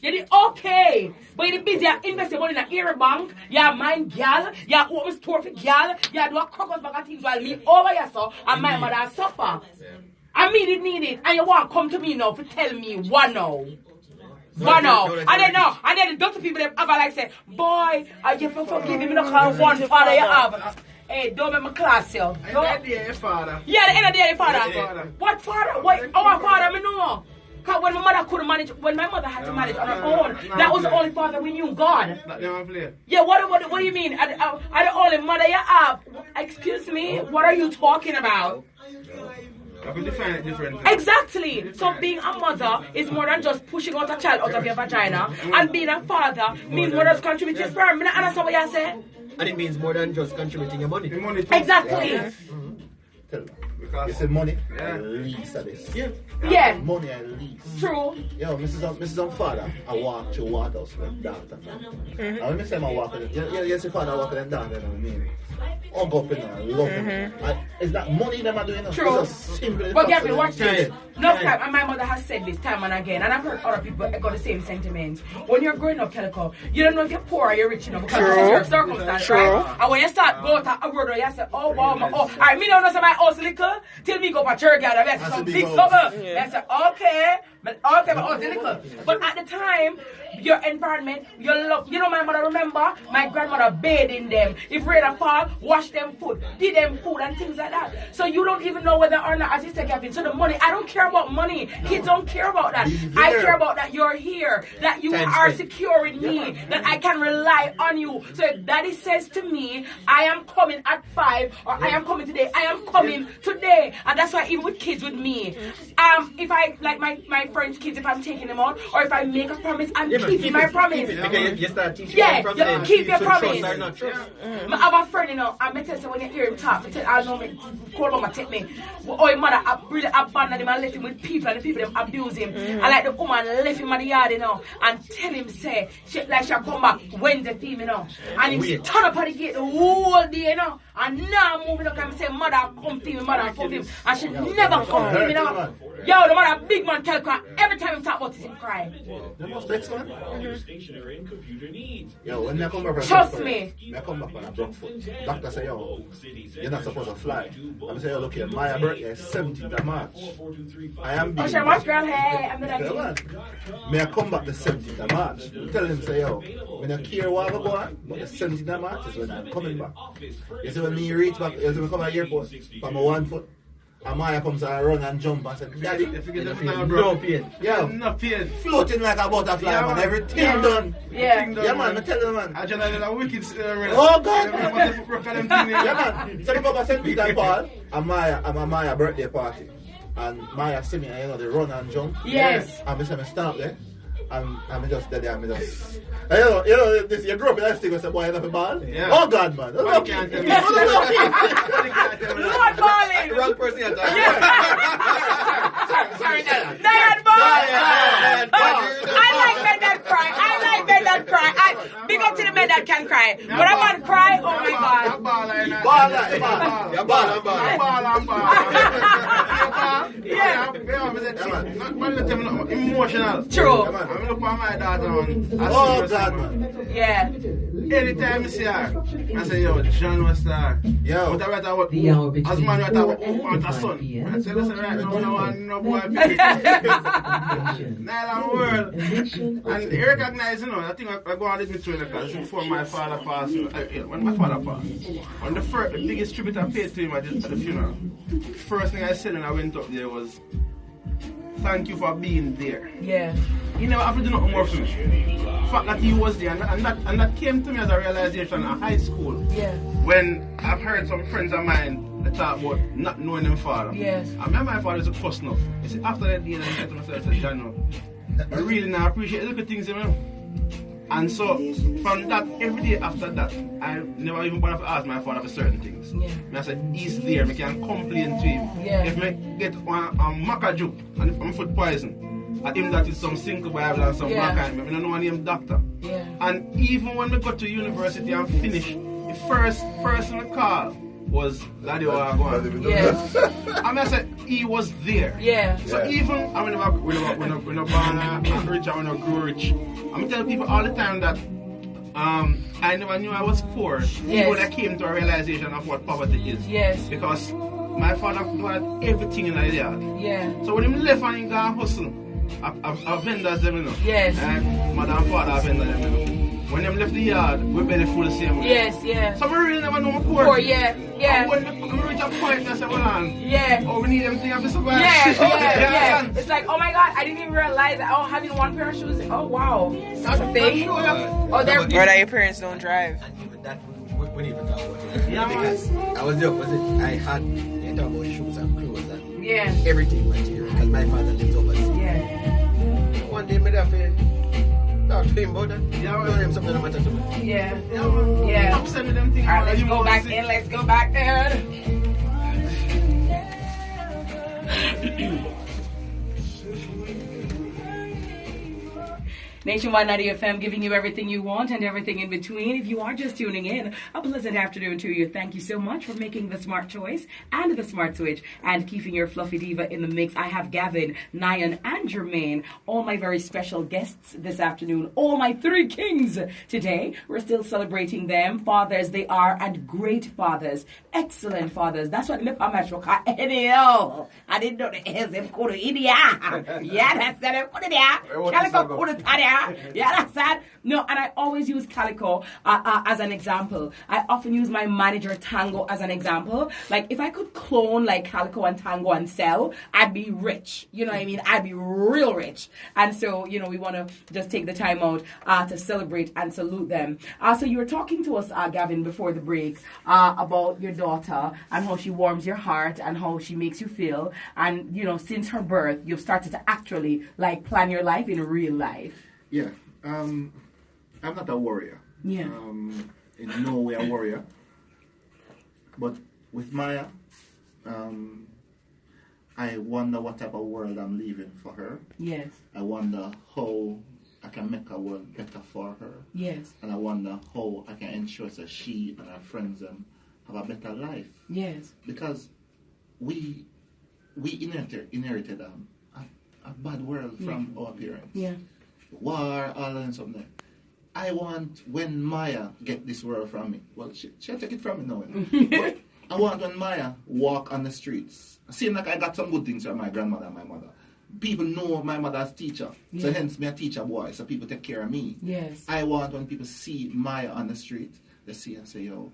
You're okay. But you're busy investing money in an ear bank. You're mine girl. You're open store for girl. You do a crocus bag of things while me over here so and my mother suffer. I need it. And you want to come to me now to tell me what now? One now. And then the doctor people have like say, boy, you forgive me, me not call one father you have. Hey, don't make my class, yo. At the end of the day, your father. Yeah, the end of the day, your father. What father? What? Our father, me know. Because when my mother couldn't manage, when my mother had to manage on her own, that was the only father we knew, God. Yeah, what do you mean? Are the only mother you have? Excuse me? What are you talking about? Exactly. So being a mother is more than just pushing out a child out of your vagina. And being a father means more than contributing sperm. I understand what you say. And it means more than just contributing your money. Exactly. Yeah. You said money, at least at this. Yeah. Money at least. True. Yo, Mrs. Father, I walk to Waterhouse with doctor. And when I say I walk with you see father walk with them down, I mean. Hug up in her, love her. Is that money them are doing? True. But Gavin, watch this. No time, and my mother has said this time and again, and I've heard other people echo the same sentiments. When you're growing up, Calico, you don't know if you're poor or you're rich enough because of your circumstance, right? And when you start going to a word, you say, oh wow, alright, me don't know somebody else little till me go for church, and I say some big summer. I say, okay, but little. But at the time, your environment, your love, my mother, remember, my grandmother bathing them. If rain fall, wash them food, give them food and things like that. So you don't even know whether or not, as you said, Gavin, so the money, I don't care about money. Kids don't care about that. I care about that you're here, that you are secure in me, that I can rely on you. So if daddy says to me, I am coming at 5, or I am coming today, I am coming today. And that's why even with kids with me, if I, like my friends' kids, if I'm taking them out, or if I make a promise, I'm keeping my promise. You start teaching you keep your promise. Trust or not trust. I have a friend, I'm tell you when you hear him talk, I know me, call mama take me. Oh, his mother really abandoned him and left him with people, and the people them abuse him. And like the woman left him at the yard, and tell him say, she'll come back Wednesday evening, and he turn up at the gate the whole day, and now moving up and say, mother come to me, mother come to me, and she never come to me, Yo, the mother big man tell cry every time he talk about it, him cry. The most next one? Yo, when I come back, trust me. I come back on a broke foot. Doctor say, yo, you're not supposed to fly. I'm saying, look here, my birthday is 17th of March. I am being. Oh, watch girl, hey, I'm not May I come back the 17th of March? Tell him, say, yo, when I care what I go on, but the 17th of March is when I'm coming back. You see, when me reach back, you see, when I come to the airport, from my 1 foot, and Maya comes and run and jump and said, Daddy, no pain. Yeah, no pain. Floating like a butterfly, man. Everything done. Yeah, man, I tell you, man. I just a wicked oh, God. Yeah, man. So they go to St. Peter and Paul, and Maya birthday party. And Maya see me, and they run and jump. Yes. And I say, I stand up there. And I'm just there, I'm just. You know, this, you grew up in that thing and say, boy, you have a ball? Yeah. Oh, God, man. You can't tell me. Lord balling. Wrong person you're talking Sorry, Diane balling. I like men that cry. Big up to the men that can cry. But I want to cry, oh my God. Emotional. True. I'm looking at my daughter Yeah. Anytime I see her, I say, yo, John was there. Yo. But I write about, as man write about, want a son. I say, listen, right now, I don't want no boy. Nile world. And he recognize, I think I go on with me through because before my father passed, when my father passed, on the biggest tribute I paid to him at the funeral, first thing I said when I went up there was, thank you for being there. Yeah. He never have to do nothing more for me. The fact that he was there, and that came to me as a realization in high school. Yeah. When I've heard some friends of mine they talk about not knowing them father. Yes. I remember my father is a cuss enough. You see, after that day, I said to myself, I said, John, I really now appreciate little things, you know. And so, from that, every day after that, I never even bother to ask my father for certain things. Yeah. I said, he's there, I can complain to him. Yeah. If I get MAKEOUT and if I'm food poison, I him that is some single Bible and some black eye, I don't know any doctor. Yeah. And even when we got to university and finished, the first person I called was Laddie Wagwan. Yeah. I mean, I said, he was there. Yeah. So even, I mean, we're not born rich, I want to grow rich. I'm telling people all the time that I never knew I was poor. Yes. Even when I came to a realization of what poverty is. Yes. Because my father had everything in the yard. Yeah. So when he left and he got hustle, I vendors them, you know. Yes. And mother and father are vendors them, you know. When them left the yard, we barely full the same way. Yes, yeah. So we really never know my poor. Poor, yeah, yeah. And when we reach a point, I say, well, yeah. Oh, we need them things to survive. Yeah. It's like, oh my God, I didn't even realize that, oh, having one pair of shoes, oh wow. That's a thing. Oh, they're... Or that your parents don't drive. And even that, we need to talk about it. Yeah, because I was there, I had, you talk about shoes and clothes and everything material. Because my father lives overseas. Yeah. One day, I have to talk to him about that. Yeah, him something that matters to me. Yeah. Yeah. I'm sending them things. Alright, let's go back in. Let's go back in. Nationwide 90 FM, giving you everything you want and everything in between. If you are just tuning in, a pleasant afternoon to you. Thank you so much for making the smart choice and the smart switch and keeping your fluffy diva in the mix. I have Gavin, Nyan, and Jermaine, all my very special guests this afternoon. All my three kings today. We're still celebrating them. Fathers they are, and great fathers. Excellent fathers. That's what I'm at. I didn't know the hell them go to India. Yeah, that's that. Yeah, that's that. No, and I always use Calico as an example. I often use my manager Tango as an example. Like, if I could clone like Calico and Tango and sell, I'd be rich. You know what I mean? I'd be real rich. And so, you know, we want to just take the time out to celebrate and salute them. So you were talking to us, Gavin, before the break about your daughter and how she warms your heart and how she makes you feel. And, you know, since her birth, you've started to actually, like, plan your life in real life. Yeah. I'm not a warrior. Yeah. In no way a warrior. But with Maya, I wonder what type of world I'm leaving for her. Yes. I wonder how I can make a world better for her. Yes. And I wonder how I can ensure that she and her friends have a better life. Yes. Because we inherited a bad world from our parents. Yeah. War, all and something. I want when Maya get this world from me. Well, she'll take it from me now. But I want when Maya walk on the streets. Seem like I got some good things from my grandmother and my mother. People know my mother as teacher. Yeah. So hence me a teacher boy. So people take care of me. Yes. I want when people see Maya on the street, they see and say, yo,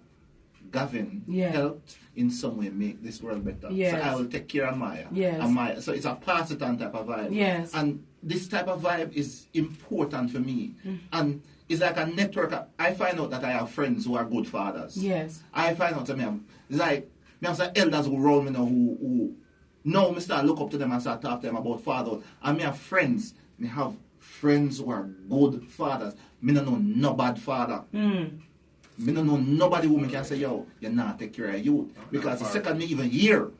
Gavin helped in some way make this world better. Yes. So I will take care of Maya. Yes. And Maya. So it's a pass it on type of vibe. Yes. And this type of vibe is important for me. And it's like a network. I find out that I have friends who are good fathers. Yes. I find out that it's like, I have some elders who round me now who now I start look up to them and start talk to them about fatherhood. And I have friends who are good fathers. I don't know no bad father. I don't know nobody who can say, yo, you're not take care of you. Because the second me even hear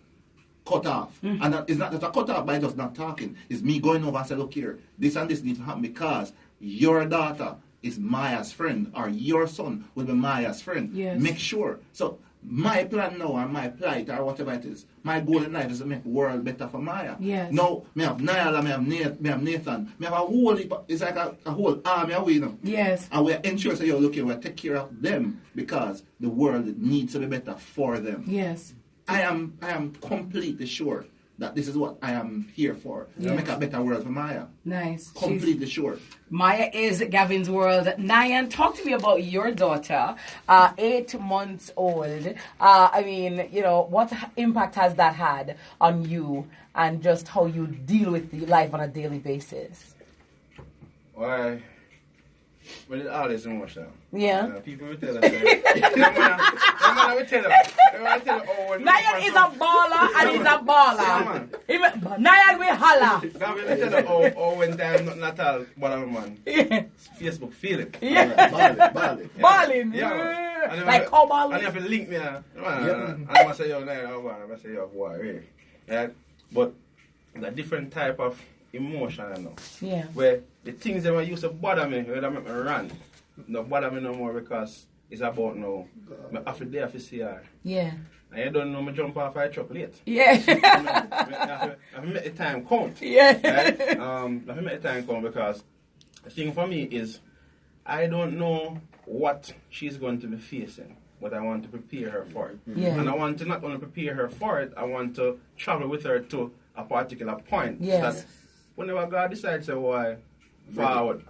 cut off. And it's not that I cut off by just not talking. It's me going over and say, look here, this and this needs to happen because your daughter is Maya's friend, or your son will be Maya's friend. Yes. Make sure. So my plan now, or my plight, or whatever it is, my goal in life is to make the world better for Maya. Yes. Now, me have Niall, me have Nathan, me have a whole, it's like a whole army of we now. Yes. And we ensure, say, yo, look here, we take care of them because the world needs to be better for them. Yes. I am completely sure that this is what I am here for. To make a better world for Maya. Nice. Completely sure. Maya is Gavin's world. Nyan, talk to me about your daughter, 8 months old. I mean, you know, what impact has that had on you and just how you deal with the life on a daily basis? Why? Well, it's all this emotional. Yeah. People will tell us. They will tell us. Nyan is a baller and he's a baller. Nyan will holla. Gavin will tell us, oh, when time nothing at all, whatever, man. Facebook feel it. Yeah. Balling. Yeah. Like how balling? And you have to link me. And I'm going to say, yo, Nyan, I'm going to say, yo, boy, really. Yeah. But it's a different type of emotion, I know. Yeah. Where the things that used to bother me, where they make me run, don't bother me no more because it's about now. I have to there to see her. Yeah. And you don't know me jump off a truck late. Yeah. I have to make the time count. Yeah. Right? I have to make the time count because the thing for me is I don't know what she's going to be facing, but I want to prepare her for it. Yeah. And I want to not only prepare her for it, I want to travel with her to a particular point. Yes. That whenever God decides to why forward,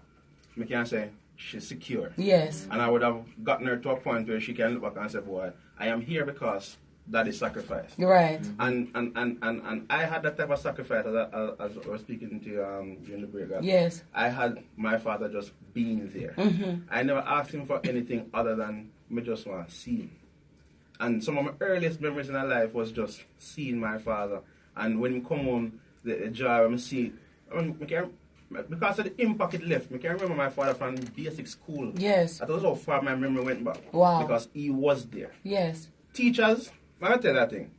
we can say she's secure. Yes. And I would have gotten her to a point where she can look back and say, boy, I am here because that is sacrifice. Right. And I had that type of sacrifice as I was speaking to you during the break. Yes. I had my father just being there. Mm-hmm. I never asked him for anything other than me just want to see him. And some of my earliest memories in my life was just seeing my father. And when he come home, the joy I see, because of the impact it left, I can remember my father from basic school. Yes. That was how far my memory went back. Wow. Because he was there. Yes. Teachers, I tell you that thing.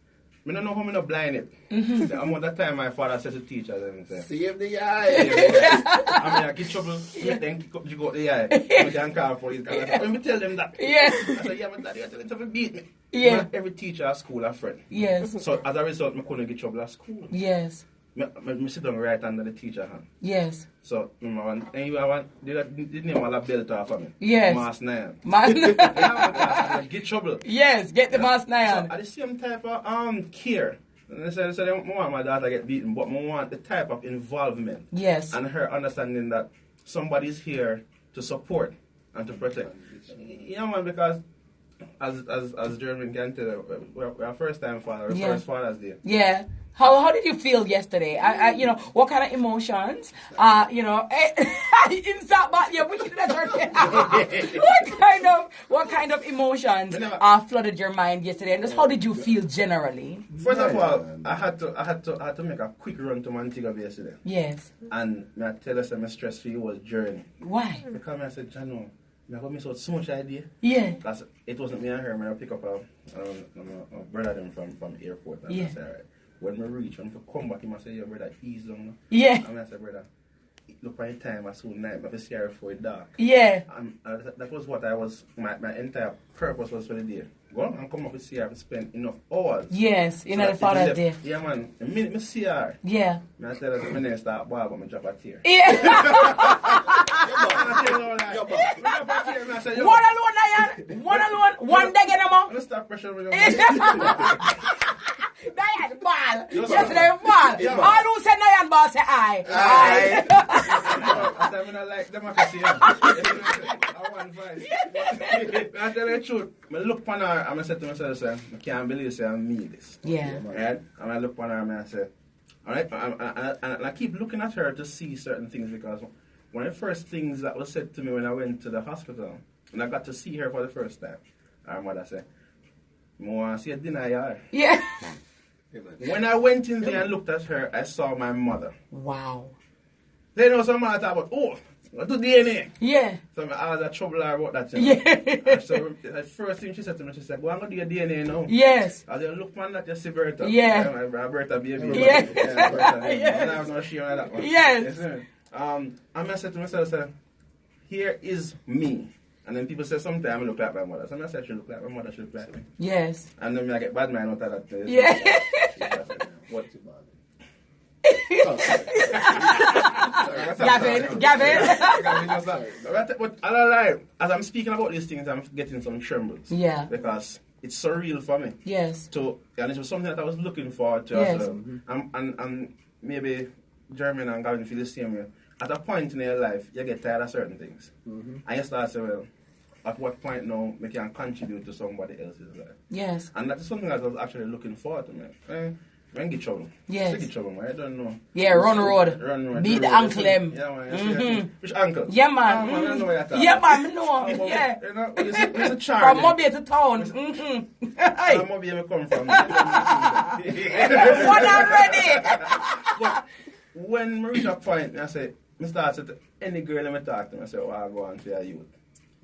I don't know how I'm not blind it. The amount of time my father said to teachers and say, save the eye. I mean, I get trouble, then you go the eye. I can call for it. Let me tell them that. Yes. I said, yeah, but daddy, I tell them to beat me. Yeah. Not every teacher at school a friend. Yes. So as a result, I couldn't get trouble at school. Yes. I sit down right under the teacher hand. Yes. So, the name of the belt off of me. Yes. Mass 9. Mass 9. Get trouble. Yes, get the Mass 9. So, at the same type of care. And I said, I don't want my daughter to get beaten, but I want the type of involvement. Yes. And her understanding that somebody's here to support and to protect. You know, man, because as Jeremy can tell you, we're a first time father, we're first Father's Day. Yeah. How did you feel yesterday? You know, what kind of emotions? You know, inside, but yeah, we can what kind of emotions flooded your mind yesterday? And just how did you feel generally? First of all, I had to make a quick run to Montego yesterday. Yes. And I tell us that my stress for you was journey. Why? Because I said, Jano, I got me so much idea. Yeah. Because it wasn't me and her. I pick up a brother them from the airport. And I said, all right. When we reach, when we come back, he must say, yeah, brother, ease down. Yeah. And I said, brother, look by the time I saw night, but I see her before it dark. Yeah. And that was what I was, my entire purpose was for the day. Go and come up and see her and spend enough hours. Yes, you know, the Father's Day. Yeah, man. The minute I see her, yeah. I tell her that my name start ball, but I drop a tear. Yeah. One alone, Nyan. One alone. One day, get them up. Let's start pressure with Nyan ball. Yesterday ball. All who say Nyan ball say aye. Aye. I don't like democracy. I want voice. I tell you the truth. I look upon her and I said to myself, I can't believe I need this. Yeah. Right? And I look upon her and I say, all right. And I keep looking at her to see certain things because one of the first things that was said to me when I went to the hospital and I got to see her for the first time, our mother said, I want to see a dinner, yard. Yeah. When I went in there and looked at her, I saw my mother. Wow. Then there was some man talk about, oh, what do DNA? Yeah. So I was a trouble about that. Yeah. So the first thing she said to me, she said, go and do your DNA now. Yes. I said, look man, that you see Bertha. Yeah. Bertha baby. Yeah. Bertha. Yes. I have no share on that one. Yes. And I said to myself, here is me. And then people say sometimes I look like my mother. Sometimes I say she look like my mother, she look like me. Yes. And then I get bad mind out of that. Yeah. What's it bad? Gavin. But I don't lie. As I'm speaking about these things, I'm getting some trembles. Yeah. Because it's surreal for me. Yes. And it was something that I was looking forward to. Yes. As well. And maybe Jeremy and Gavin feel the same way. At a point in your life, you get tired of certain things. And you start saying, well, at what point now we can contribute to somebody else's life? Yes. And that is something that I was actually looking forward to, man. When get trouble. Yes. Get trouble, man. I don't know. Yeah, run road. Beat the ankle them. Yeah, man. Which ankle? Yeah, man. I don't know what yeah, man, no. Yeah. You know, it's a charm. From Mobile to town. Hey. From Mobile come from. One already. But when I reach a point, I say, I start to any girl I talk to, I say, oh, I go on to a youth.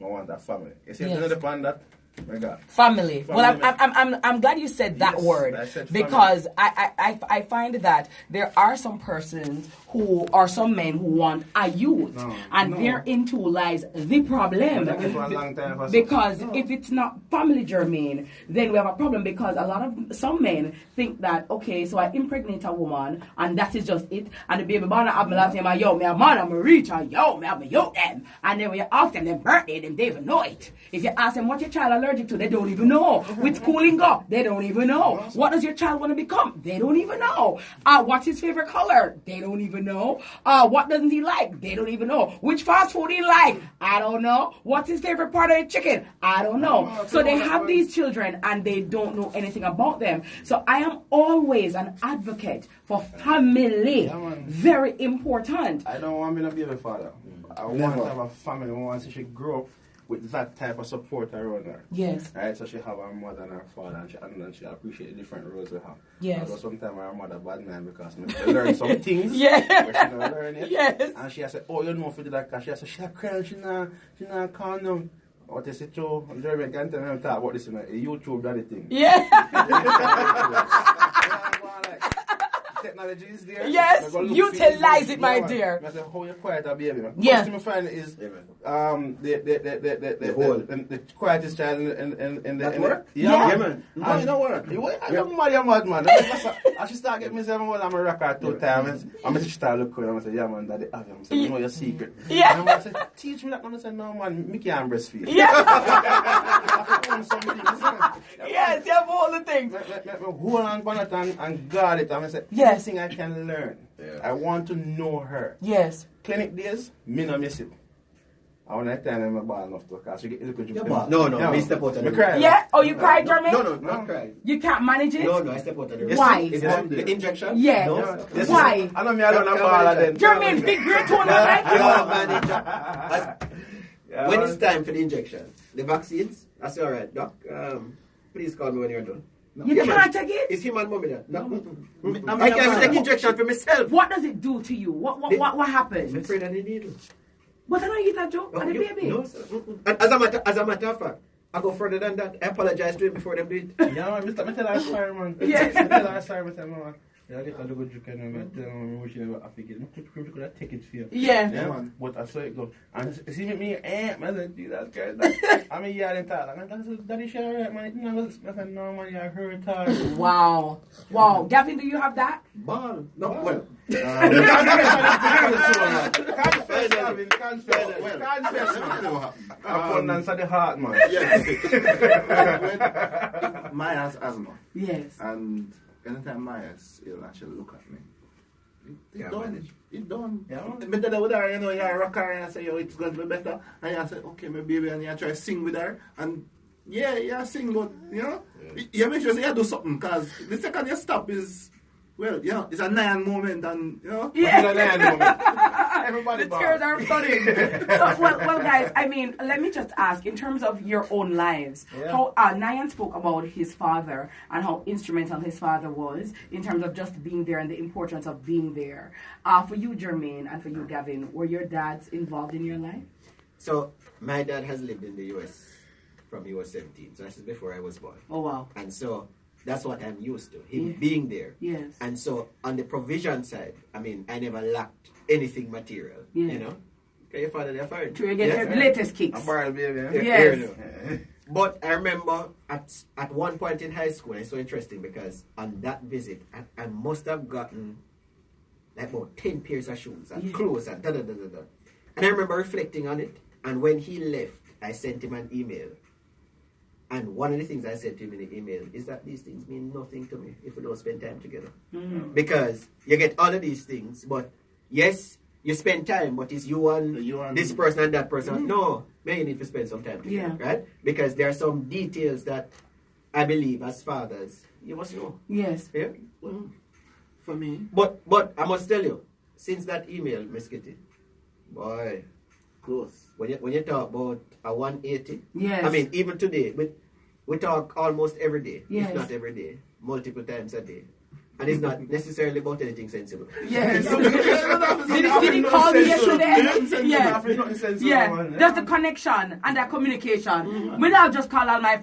I want a family. You see, if you depend that, my God. Family. Well, I'm glad you said that word, because I find that there are some persons who are some men who want a youth, and therein too lies the problem. Because if it's not family, Jermaine, then we have a problem, because some men think that, okay, so I impregnate a woman and that is just it, and the baby born have me last name, yo, me a man, I'm a reach, yo, me have me yo them, and then when you ask them, they birthday, then they even know it. If you ask them what your child allergic to, they don't even know. With cooling up, they don't even know. What does your child want to become? They don't even know. What's his favorite color? They don't even know. What doesn't he like? They don't even know. Which fast food he like? I don't know. What's his favorite part of the chicken? I don't know. So they have these children and they don't know anything about them. So I am always an advocate for family. Very important. I don't want me to be a father. I want to have a family. I want to see she grow up with that type of support around her. Yes. Right, so she have her mother and her father, and she appreciate the different roles we have. Yes. Although sometimes her mother bad man, because she learn some things yeah. where she don't learn it. Yes. And she said, oh, you know for that, because she said, crying, she not calm down. What is it true? Jeremy can't tell me talk about this in a YouTube daddy thing. Yeah. Technology is there. Yes, utilize it, my dear. I say, how you quiet a baby? Yeah. First thing I find is the quietest child in the work? Yeah, man. No, you know what? I'm mad, man. I should start getting myself involved. I'm a record 2 times. I'm going to start looking. I'm going to say, yeah, man, daddy, have him. I say, you know your secret. Yeah. And I'm going to say, teach me that. I'm going to say, no, man, me can't breastfeed. Yeah. Yes, you have all the things. Hold on for it and guard it. I'm going to say, anything I can learn. Yeah. I want to know her. Yes. Clinic days, me no miss it. I want to tell them about enough to because you get look at you. No, me step out of the room. Yeah? Oh, you cried, Jermaine? No, not crying. You can't manage it? No, I step out of the room. Why? Is that the injection? Yeah. No. Why? I know me alone and ball then. Jermaine, big great one, right? When it's time for the injection, the vaccines, I say, all right, doc, please call me when you're done. No. You can't take it? It's him and mommy there. No. I can't take injection for myself. What does it do to you? What happens? I'm afraid of the needle. But I know you that joke, the baby. No, sir. As a matter of fact, I go further than that. I apologize to him before they do it. Yeah, man, I tell her sorry, man. Yes. I tell her sorry, man. I get a good joke and I tell her wish you never African. I could take it for you. Yeah, man. But I saw it go. And see me, man, I said, Jesus Christ. I'm a year in talk. And I said, Daddy, she alright, man. I said, no, man, you're hurt hard. Wow. Gavin, do you have that? Ball. No, well. Confess. Abundance of the heart, man. Yes. My has asthma. Yes. And anytime my has, he'll actually look at me. It done. Yeah. But then with her, you know, you rock her and say, oh, it's going to be better. And you say, okay, my baby, and you try to sing with her. And yeah, you sing, but, you know, you make sure you do something, because the second you stop is, well, you know, it's a 9 moment, and, you know. Yeah. It's a 9 moment. Everybody the tears are flooding. So, well, guys, I mean, let me just ask, in terms of your own lives, how Nyan spoke about his father and how instrumental his father was in terms of just being there and the importance of being there. For you, Jermaine, and for you, Gavin, were your dads involved in your life? So, my dad has lived in the U.S. from he was 17, so this is before I was born. Oh, wow. And so, that's what I'm used to, him being there. Yes. And so, on the provision side, I mean, I never lacked anything material, you know. Can your father there foreign? To get the latest kicks. A barrel baby. Yes. But I remember at one point in high school, it's so interesting because on that visit, I must have gotten like about 10 pairs of shoes and clothes and da-da-da-da-da. And I remember reflecting on it. And when he left, I sent him an email. And one of the things I said to him in the email is that these things mean nothing to me if we don't spend time together. Mm-hmm. Because you get all of these things, but yes, you spend time, but it's you and this person and that person. Mm-hmm. No, man, you need to spend some time together, right? Because there are some details that I believe as fathers, you must know. Yes. Yeah? Well, for me. But I must tell you, since that email, Miss Kitty, boy, close. When you talk about a 180, yes. I mean, even today, we talk almost every day, yes. if not every day, multiple times a day. And it's not necessarily about anything sensible. Yes. Did he call me yesterday? Yeah. That's the connection and that communication. Mm-hmm. We don't just call out my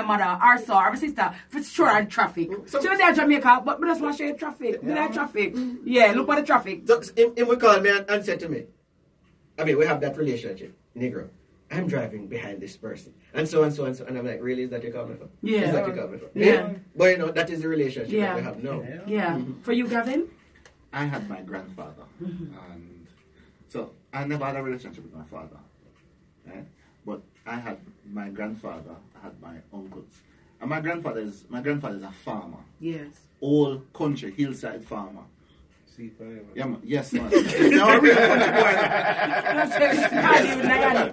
mother, our son, our sister, for sure on traffic. So they're in Jamaica, but we just want to share traffic. We like traffic. Yeah, look at the traffic. So if we call me and said to me, I mean, we have that relationship, Negro. I'm driving behind this person. And so and so and so. And I'm like, really? Is that your comment for? Yeah. Is that your comment for? Yeah. But you know, that is the relationship that we have now. Yeah. Mm-hmm. For you, Gavin? I had my grandfather. Mm-hmm. And so I never had a relationship with my father. Right? But I had my grandfather, I had my uncles. And my grandfather is a farmer. Yes. Old country, hillside farmer. Yeah, man. Yes, man. Now a real country boy.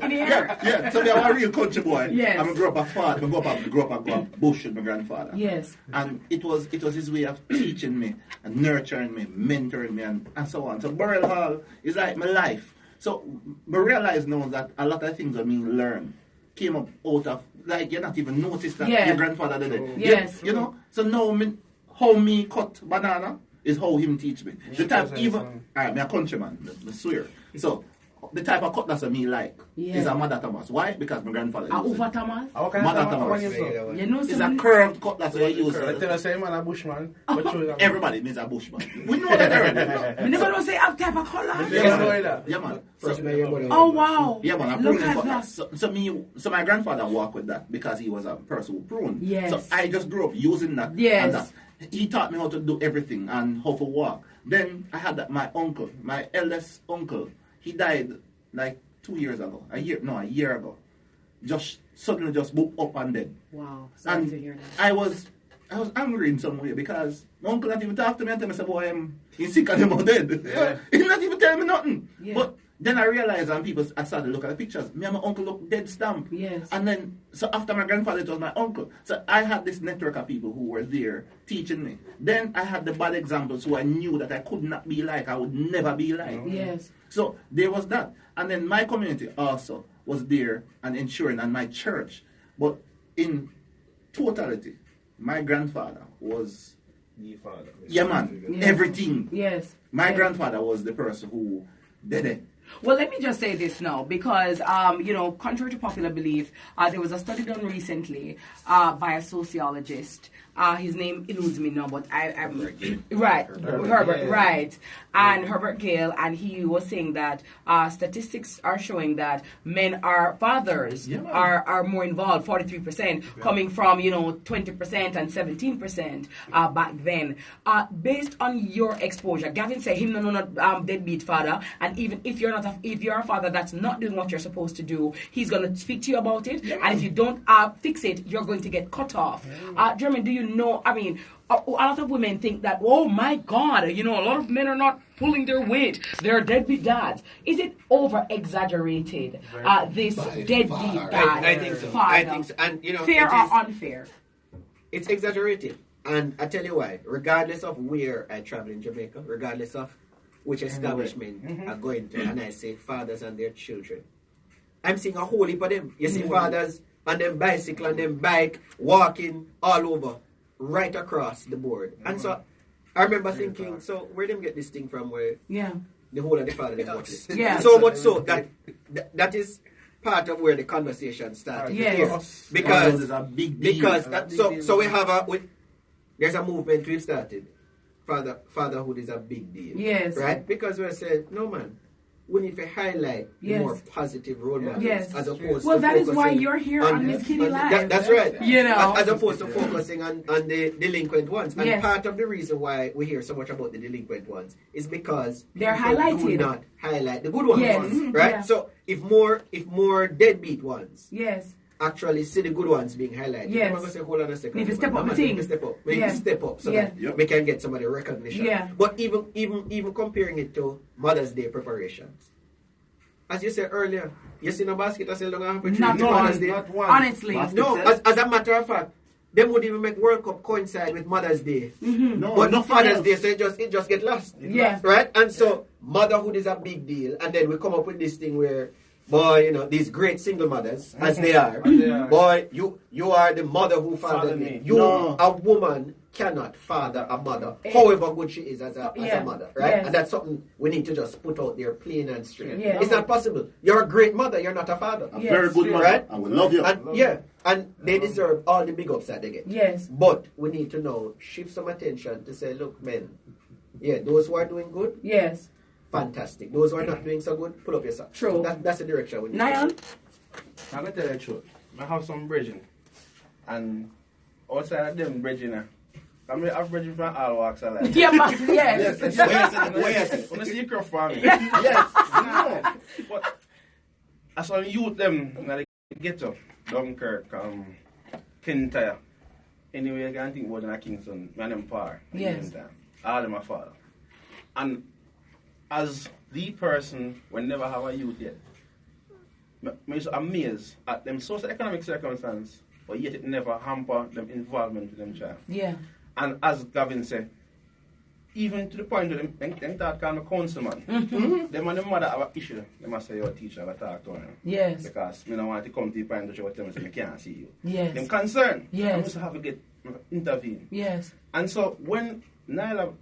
Yeah. So they are a real country boy. Yes. I grew up a father. I grew up a bush with my grandfather. Yes. And it was his way of teaching me and nurturing me, mentoring me, and so on. So Burial Hall is like my life. So I realize now that a lot of things that me learn came up out of, like, you not even notice that your grandfather did it. Yes. You know? So now how me cut banana is how him teach me. The type even, I'm a countryman, I swear. So, the type of cutlass that me like is a Mother Thomas. Why? Because my grandfather used Over Thomas? Mother Thomas. You know, it's a curved cutlass that you use. I tell you, say man a bushman. Everybody means a bushman. We know that already. We never don't say have type of color. Yeah, man. Oh, wow. Yeah, man. Look at that. So my grandfather walked with that because he was a person who pruned. Yes. So I just grew up using that. Yes. And that. He taught me how to do everything and how to walk. Then I had my uncle, my eldest uncle. He died like 2 years ago. A year ago. Suddenly booked up and dead. Wow. Sorry to hear that. I was angry in some way because my uncle not even talk to me and tell me, boy, he's sick and I'm dead. Yeah. He's not even telling me nothing. Yeah. But then I realized, and people started to look at the pictures, me and my uncle look dead stamp. Yes. And then, so after my grandfather, it was my uncle. So I had this network of people who were there teaching me. Then I had the bad examples who I knew that I could not be like, I would never be like. Yes. So there was that. And then my community also was there and ensuring, and my church. But in totality, my grandfather was... Yeah, man. Yes. Everything. Yes. My grandfather was the person who did it. Well, let me just say this now, because, contrary to popular belief, there was a study done recently by a sociologist. His name eludes me now, but I'm right. Herbert, right. And Herbert Gale, and he was saying that statistics are showing that fathers are more involved, 43%, coming from, 20% and 17% back then. Based on your exposure, Gavin said him no deadbeat father, and even if you're a father that's not doing what you're supposed to do, he's going to speak to you about it, and if you don't fix it, you're going to get cut off. Jeremy, do you know, I mean, a lot of women think that, oh my God, a lot of men are not pulling their weight. They're deadbeat dads. Is it over-exaggerated, this deadbeat dad? I think so. I think so. And, fair or unfair? It's exaggerated. And I tell you why. Regardless of where I travel in Jamaica, regardless of which establishment I go into, and I say fathers and their children, I'm seeing a whole heap of them. You see fathers on them bicycle, and them bike, walking all over, right across the board. And so I remember thinking, so where them get this thing from where the whole of the father them watch this? Yeah. So much so that is part of where the conversation started. Yes. Because it's a big deal. So we have there's a movement we've started. Fatherhood is a big deal. Yes. Right? Because we said, no man, we need to highlight more positive role models as opposed to that is why you're here on Miss Kitty Live. That's right. You know, as opposed to focusing on the delinquent ones. And part of the reason why we hear so much about the delinquent ones is because they're highlighted. Do not highlight the good ones, right? Yeah. So if more deadbeat ones, actually see the good ones being highlighted. I'm going to say, hold on a second. We need to step up the thing. We need to step up so that we can get some of the recognition. Yeah. But even comparing it to Mother's Day preparations. As you said earlier, you see no basket as long as not Mother's Day. Not one. Honestly. No, as a matter of fact, they would even make World Cup coincide with Mother's Day. Mm-hmm. No, but not Father's Day, so it just get lost. Yeah. Right? And so motherhood is a big deal. And then we come up with this thing where, boy, you know, these great single mothers, as they are, boy, you are the mother who fathered me. A woman cannot father a mother, however good she is as a mother, right? Yes. And that's something we need to just put out there plain and straight. Yeah. It's not possible. You're a great mother, you're not a father. A very good mother, right? I will love you. And they deserve all the big ups that they get. Yes. But we need to now shift some attention to say, look, men, those who are doing good, fantastic. Those who are not doing so good, pull up your socks. True. That's the direction we need. Niall? I'm going to tell you the truth. I have some bridging. And outside of them bridging, I'm bridging from all walks of life. Yeah, man. Yes. Yes. On a secret for me. Yes. No. But I saw youth them in the ghetto, Dunkirk, Kintyre. Anyway, I can't think about in Kingston, man and Par. Yes. All of my father. And as the person will never have a youth yet, I'm amazed at them socio-economic circumstance, but yet it never hamper them involvement with them child. Yeah. And as Gavin said, even to the point of them thought kind of councilman. Them and the mother have an issue. They must say your teacher have a talk to them. Yes. Because I don't want to come to the point to show them I can't see you. Yes. Them concerned. Yes. I must have to get intervene. Yes. And so when Nyla,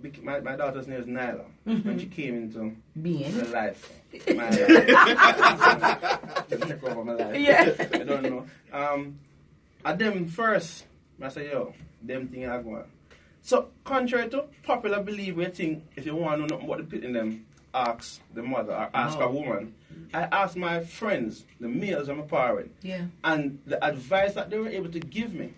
my daughter's name is Nyla, when she came into my life. My life. Take over my life. Yeah. I don't know. At them first, I say, yo, them thing are going. So, contrary to popular belief, we think if you want to know nothing about the pit in them, ask the mother or ask a woman. I asked my friends, the males I'm a parent, and the advice that they were able to give me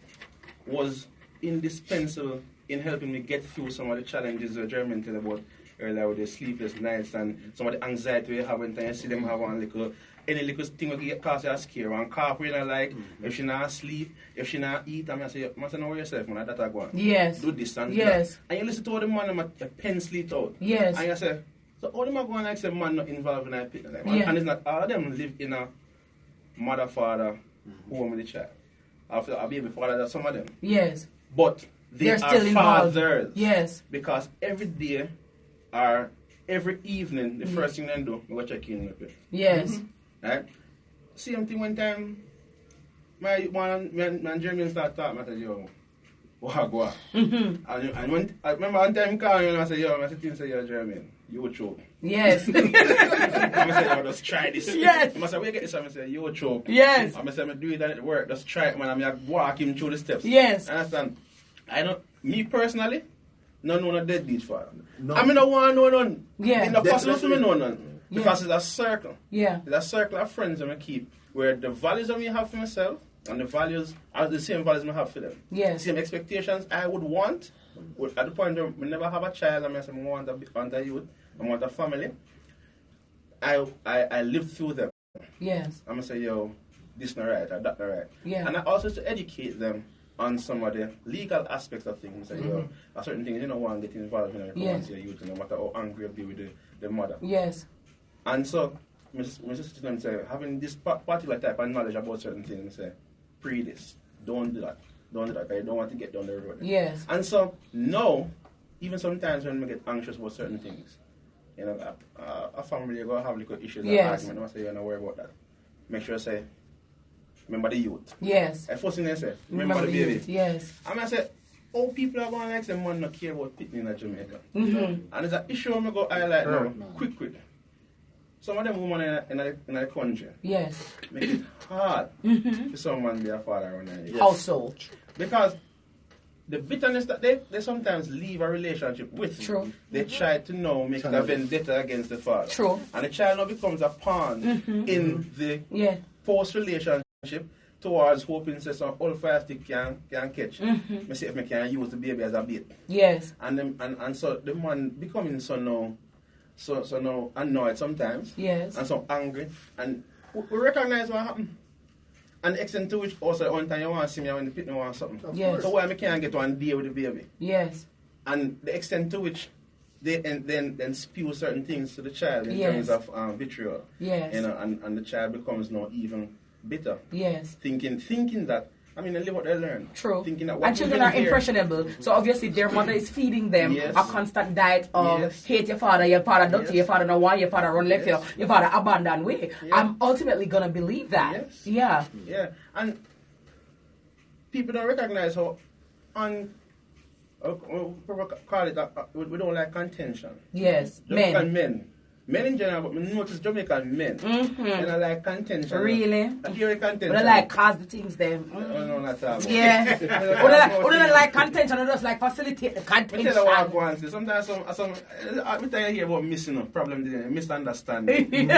was indispensable in helping me get through some of the challenges that Jeremy told about earlier with the sleepless nights and some of the anxiety we have when you see them have any little thing will get cause you a scare. One cough when like, if she not sleep, if she not eat, I say, know yourself, man, that's go on. Yes. Do this and yes. that. And you listen to all the man, a pen sleep out. Yes. And you say, so all them are going like say man not involved in that pit. And it's not all of them live in a mother, father, home with the child. After a baby father, that's some of them. Yes. But they're still fathers. Involved. Yes. Because every day or every evening, the first thing they do, we go check in with it. Yes. Right? Same thing one time, my Jeremy started talking, I said, yo, go. And when, I remember one time calling and I said, yo, I said, yo, Jeremy, you would choke. Yes. I said, yo, just try this. Yes. I said, where you get this? I said, you would choke. Yes. I said, I'm do it at work, just try it, man. I'm walk him through the steps. Yes. Understand? Me personally, no deadbeat for him. No. I mean, I want to know none. Yeah. It's not possible for me to know none. Because it's a circle. Yeah. It's a circle of friends that I keep where the values that I have for myself and the values are the same values I have for them. Yes. Same expectations I would want. At the point where we never have a child, I say I want a youth, I want a family. I live through them. Yes. I'm going to say, yo, this not right or that not right. Yeah. And I also to educate them on some of the legal aspects of things. Say, yo, a certain things you don't want to get involved in when it comes to your youth, no matter how angry you be with the mother. Yes. And so, my sister them say, having this particular type of knowledge about certain things, say, pre this, don't do that, because you don't want to get down the road. Yes. And so, now, even sometimes when we get anxious about certain things, you know, a family going to have little issues or argument, I say, you're not worry about that. Make sure I say, remember the youth. Yes. The first thing I say, remember the baby. Youth. Yes. And I say, all people are going to like say, man, not care about pitting in Jamaica. And there's an issue I'm going to go highlight now, quick. Some of them women in the country make it hard for someone to be a father or not. How so? Because the bitterness that they sometimes leave a relationship with. True. They try to now make a vendetta against the father. True. And the child now becomes a pawn in the post-relationship towards hoping that some old fire stick can catch. Me see if me can use the baby as a bait. Yes. And so the man becoming so now annoyed sometimes. Yes. And so angry. And we recognize what happened. And the extent to which also one time you want to see me when the pit want something. Yes. So why I can't get one day with the baby. Yes. And the extent to which they then spew certain things to the child in terms of vitriol. Yes. You know, and the child becomes now even bitter. Yes. Thinking that, I mean, they live what they learn. True. Thinking that and children are impressionable. So obviously their mother is feeding them a constant diet of hate your father dirty, your father no want, your father run left you, your father abandon way. I'm ultimately going to believe that. Yes. Yeah. Yeah. And people don't recognize how call it, we don't like contention. Yes. Men in general, but we notice Jamaican men. They don't like contention. Really? Hear contention. We don't like cause the things them. No, not at all. Yeah. We don't like contention, we just like facilitate the contention. I tell you what I go and say. Sometimes every time you hear about missing a problem, misunderstanding.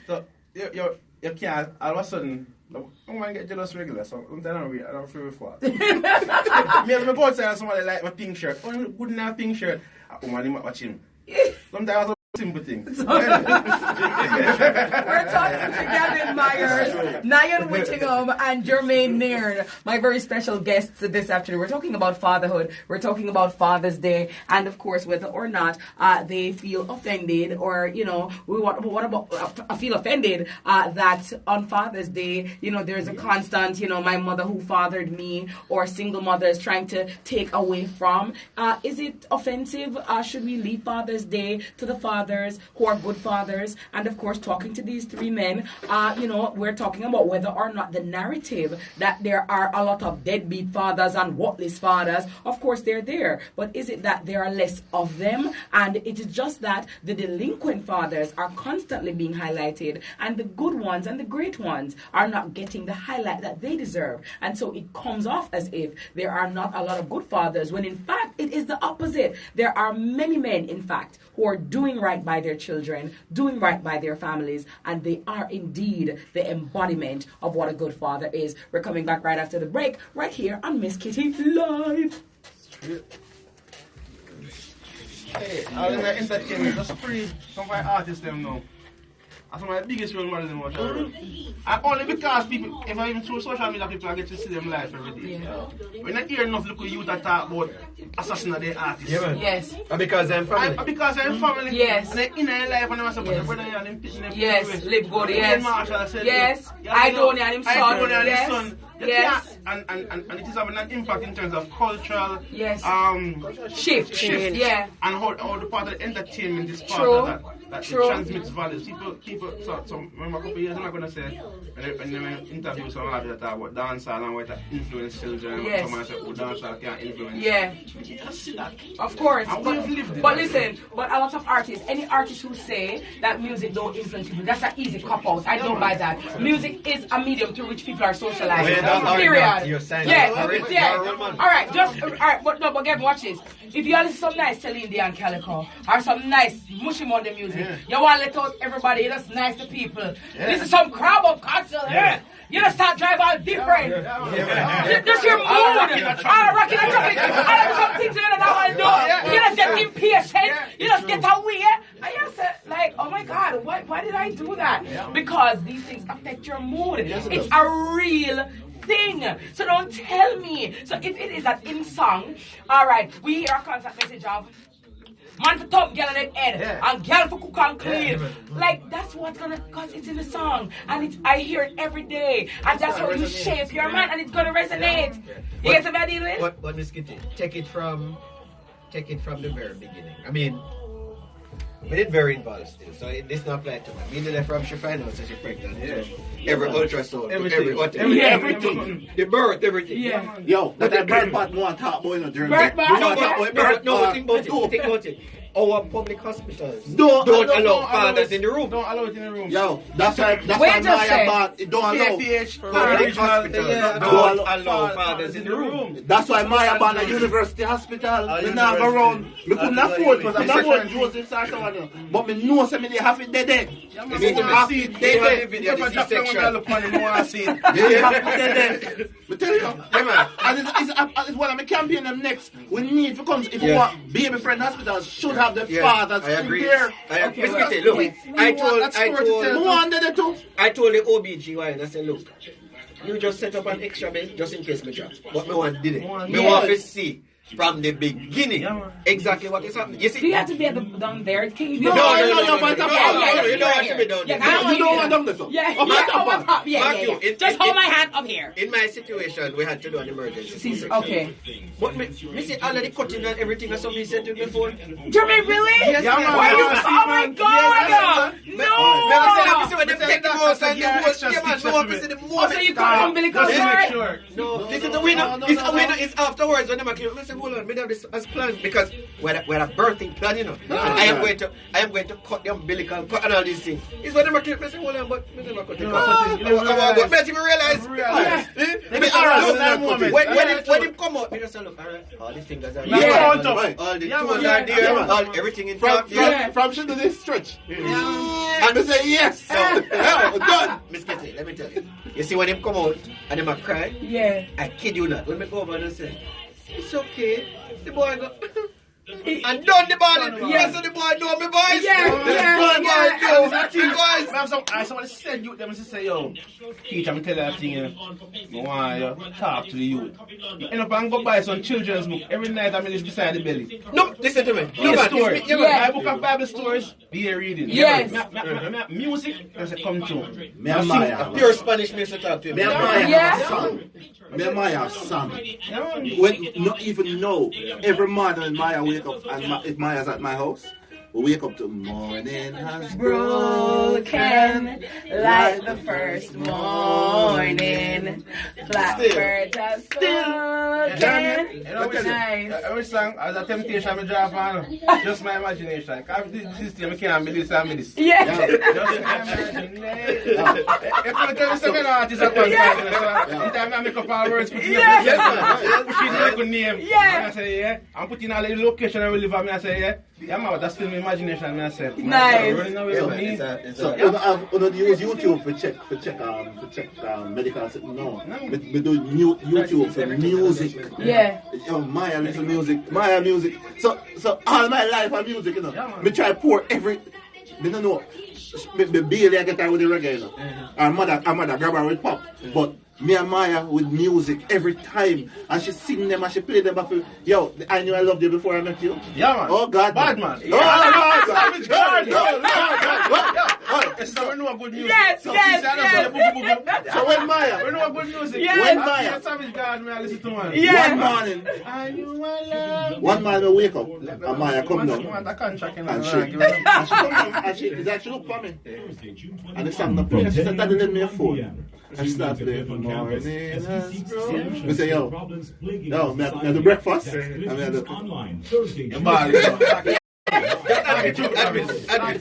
So you can't, all of a sudden, I want to get jealous regular, so I don't feel for it. Me go outside and somebody like my pink shirt. Good enough pink shirt. I want to watch him. Sometimes simple thing. We're talking to Gavin Myers, Nyan Whittingham, and Jermaine Nairn, my very special guests this afternoon. We're talking about fatherhood. We're talking about Father's Day, and of course, whether or not they feel offended, or I feel offended that on Father's Day, there's a constant, my mother who fathered me, or single mothers trying to take away from. Is it offensive? Should we leave Father's Day to the fathers who are good fathers? And of course, talking to these three men, we're talking about whether or not the narrative that there are a lot of deadbeat fathers and worthless fathers, of course they're there, but is it that there are less of them? And it is just that the delinquent fathers are constantly being highlighted, and the good ones and the great ones are not getting the highlight that they deserve. And so it comes off as if there are not a lot of good fathers, when in fact it is the opposite. There are many men, in fact, who are doing right by their children, doing right by their families, and they are indeed the embodiment of what a good father is. We're coming back right after the break, right here on Miss Kitty Live. Hey, all in the entertainment, just free some of my artists them now. That's one of my biggest role models in what I do. And only because people, if I even through social media, people I get to see them live every day. Yeah. When I hear enough local youth that talk about assassinate their artists. Yeah, man. Yes. And because they're family. And because they're family. Yes. And they're in their life and they must support their brother and them pitching them. Yes, live good, yes. Marshall said, yes. I don't and him son. I don't and his son. Yes. And it is having an impact in terms of cultural shift. Yeah. And how the part of the entertainment is part of that. That it transmits values. People. So remember a couple of years, I'm not gonna say when they interview some of that talk about dancehall and what influence children. Yes. Someone say, dancehall can't influence. Yeah. You just see that. Of course. But listen, but a lot of artists, any artists who say that music don't influence people, that's an easy cop out. I don't buy that. Music is a medium through which people are socializing. Period. You're saying Alright, but again, watch this. If you listen to some nice Celine Dion Calico or some nice MUSHY Mon music, you want to let out everybody, you're just nice to people. This is some crowd of concert. You just start driving out different. Just your mood. All rocking and jumping. All some things you don't want to do. You just get impatient. You just get away. And you say, like, oh my God, why did I do that? Because these things affect your mood. It's a real thing. So don't tell me. So if it is that in song, all right, we hear a contact message of man for top girl on the head and girl for cook and clean. Like that's what's gonna, cause it's in the song and I hear it every day and that's how you shape your mind and it's gonna resonate. You get what I deal with? But Miss Kitty, take it from the very beginning. I mean, we did very involved still, so this not apply to me. We did that from she find out that she's pregnant. Every ultrasound, everything. The birth, everything. Yo, but that birth part more talk about during birth part. No, think about it. our public hospitals Don't allow fathers in the room. Don't allow it in the room. Yo, that's why Maya bought it. Don't allow. Public hospitals don't allow fathers in the room. That's why Maya bought a university hospital. We not go around. We couldn't afford because I'm not going to Joseph Sarson. But me know some they have it dead. They have it dead. They have it dead. But tell you, it's one of my campaign them next. We need for comes if we want baby friend hospitals should have the fathers in there. I agree. Look, I told the OBGYN, I said, look, you just set up an extra bed just in case me drop. But me want did it. Me want to see from the beginning exactly what is happening. You see? Do you have to be down there? Can you be No, you don't want to be down there. You don't want down there. Just hold my hand up here. In my situation, we had to do an emergency. Okay. But me see already cutting and everything as somebody said to me before. Jeremy, really? Yes, oh my God! No! So you cut umbilical cord? No, this is the winner. It's a winner. It's afterwards when I'm like, listen, hold on, we have this as planned because we're a birthing plan, you know. And I am going to cut the umbilical cord and all these things. It's when I'm like, listen, hold on, but we never cut the cord. But let him realize. When him come out, we just say, look, all the fingers are there, all the toes are there, everything in front. From shit to this stretch. And they say yes. Done. Miss Kitty, let me tell you. You see when him come out and him a cry? Yeah. I kid you not. When me go over and say, it's okay. The boy go and done the ball. Yes, so the boy know me boys. Somebody said you them say, yo, teacher, I'm tell you that thing, I want you talk to the youth. You end up and go buy some children's book. Every night I'm just beside the belly. No, listen to me. Story. My book of Bible stories, be here reading. Yes. Music, I say come to me. A pure Spanish music talk to me. Me and Maya have sung. When not even know every morning Maya wake up and if Maya's at my house, we wake up to morning has broken like the first morning. Blackbird has spoken. Every song as a temptation I drop on. Just my imagination. Because this system I can't be this and be this. Yeah. Just my imagination. If I tell you something artist at one time, anytime I make up our words, put it up. She's like a name. I say, yeah. I'm putting all the location I will live on me. I say, yeah. Yeah, man, that's still my imagination. I said, nice. Running away from me. So, you don't use YouTube for check medical. No, we do YouTube for music. Yeah. Maya listen music. Maya music. So all my life on music, you know. Me try pour every. Me don't know. Me barely I get her with the reggae, you know. Our mother grab her with pop, but. Me and Maya with music every time, and she sing them and she play them back. Yo, I knew I loved you before I met you. Yeah, man. Oh God, bad man. Oh Savage God. So we know a good music. Yes. So when Maya, we know a good music. Yes. When Maya, Savage God, me I listen to man. Yeah. One morning I wake up and Maya come down, and she look for me, and the song not playing. She said, "Daddy, lend me a phone." And start playing for morning. We say, yo, me have the breakfast. And me have the admit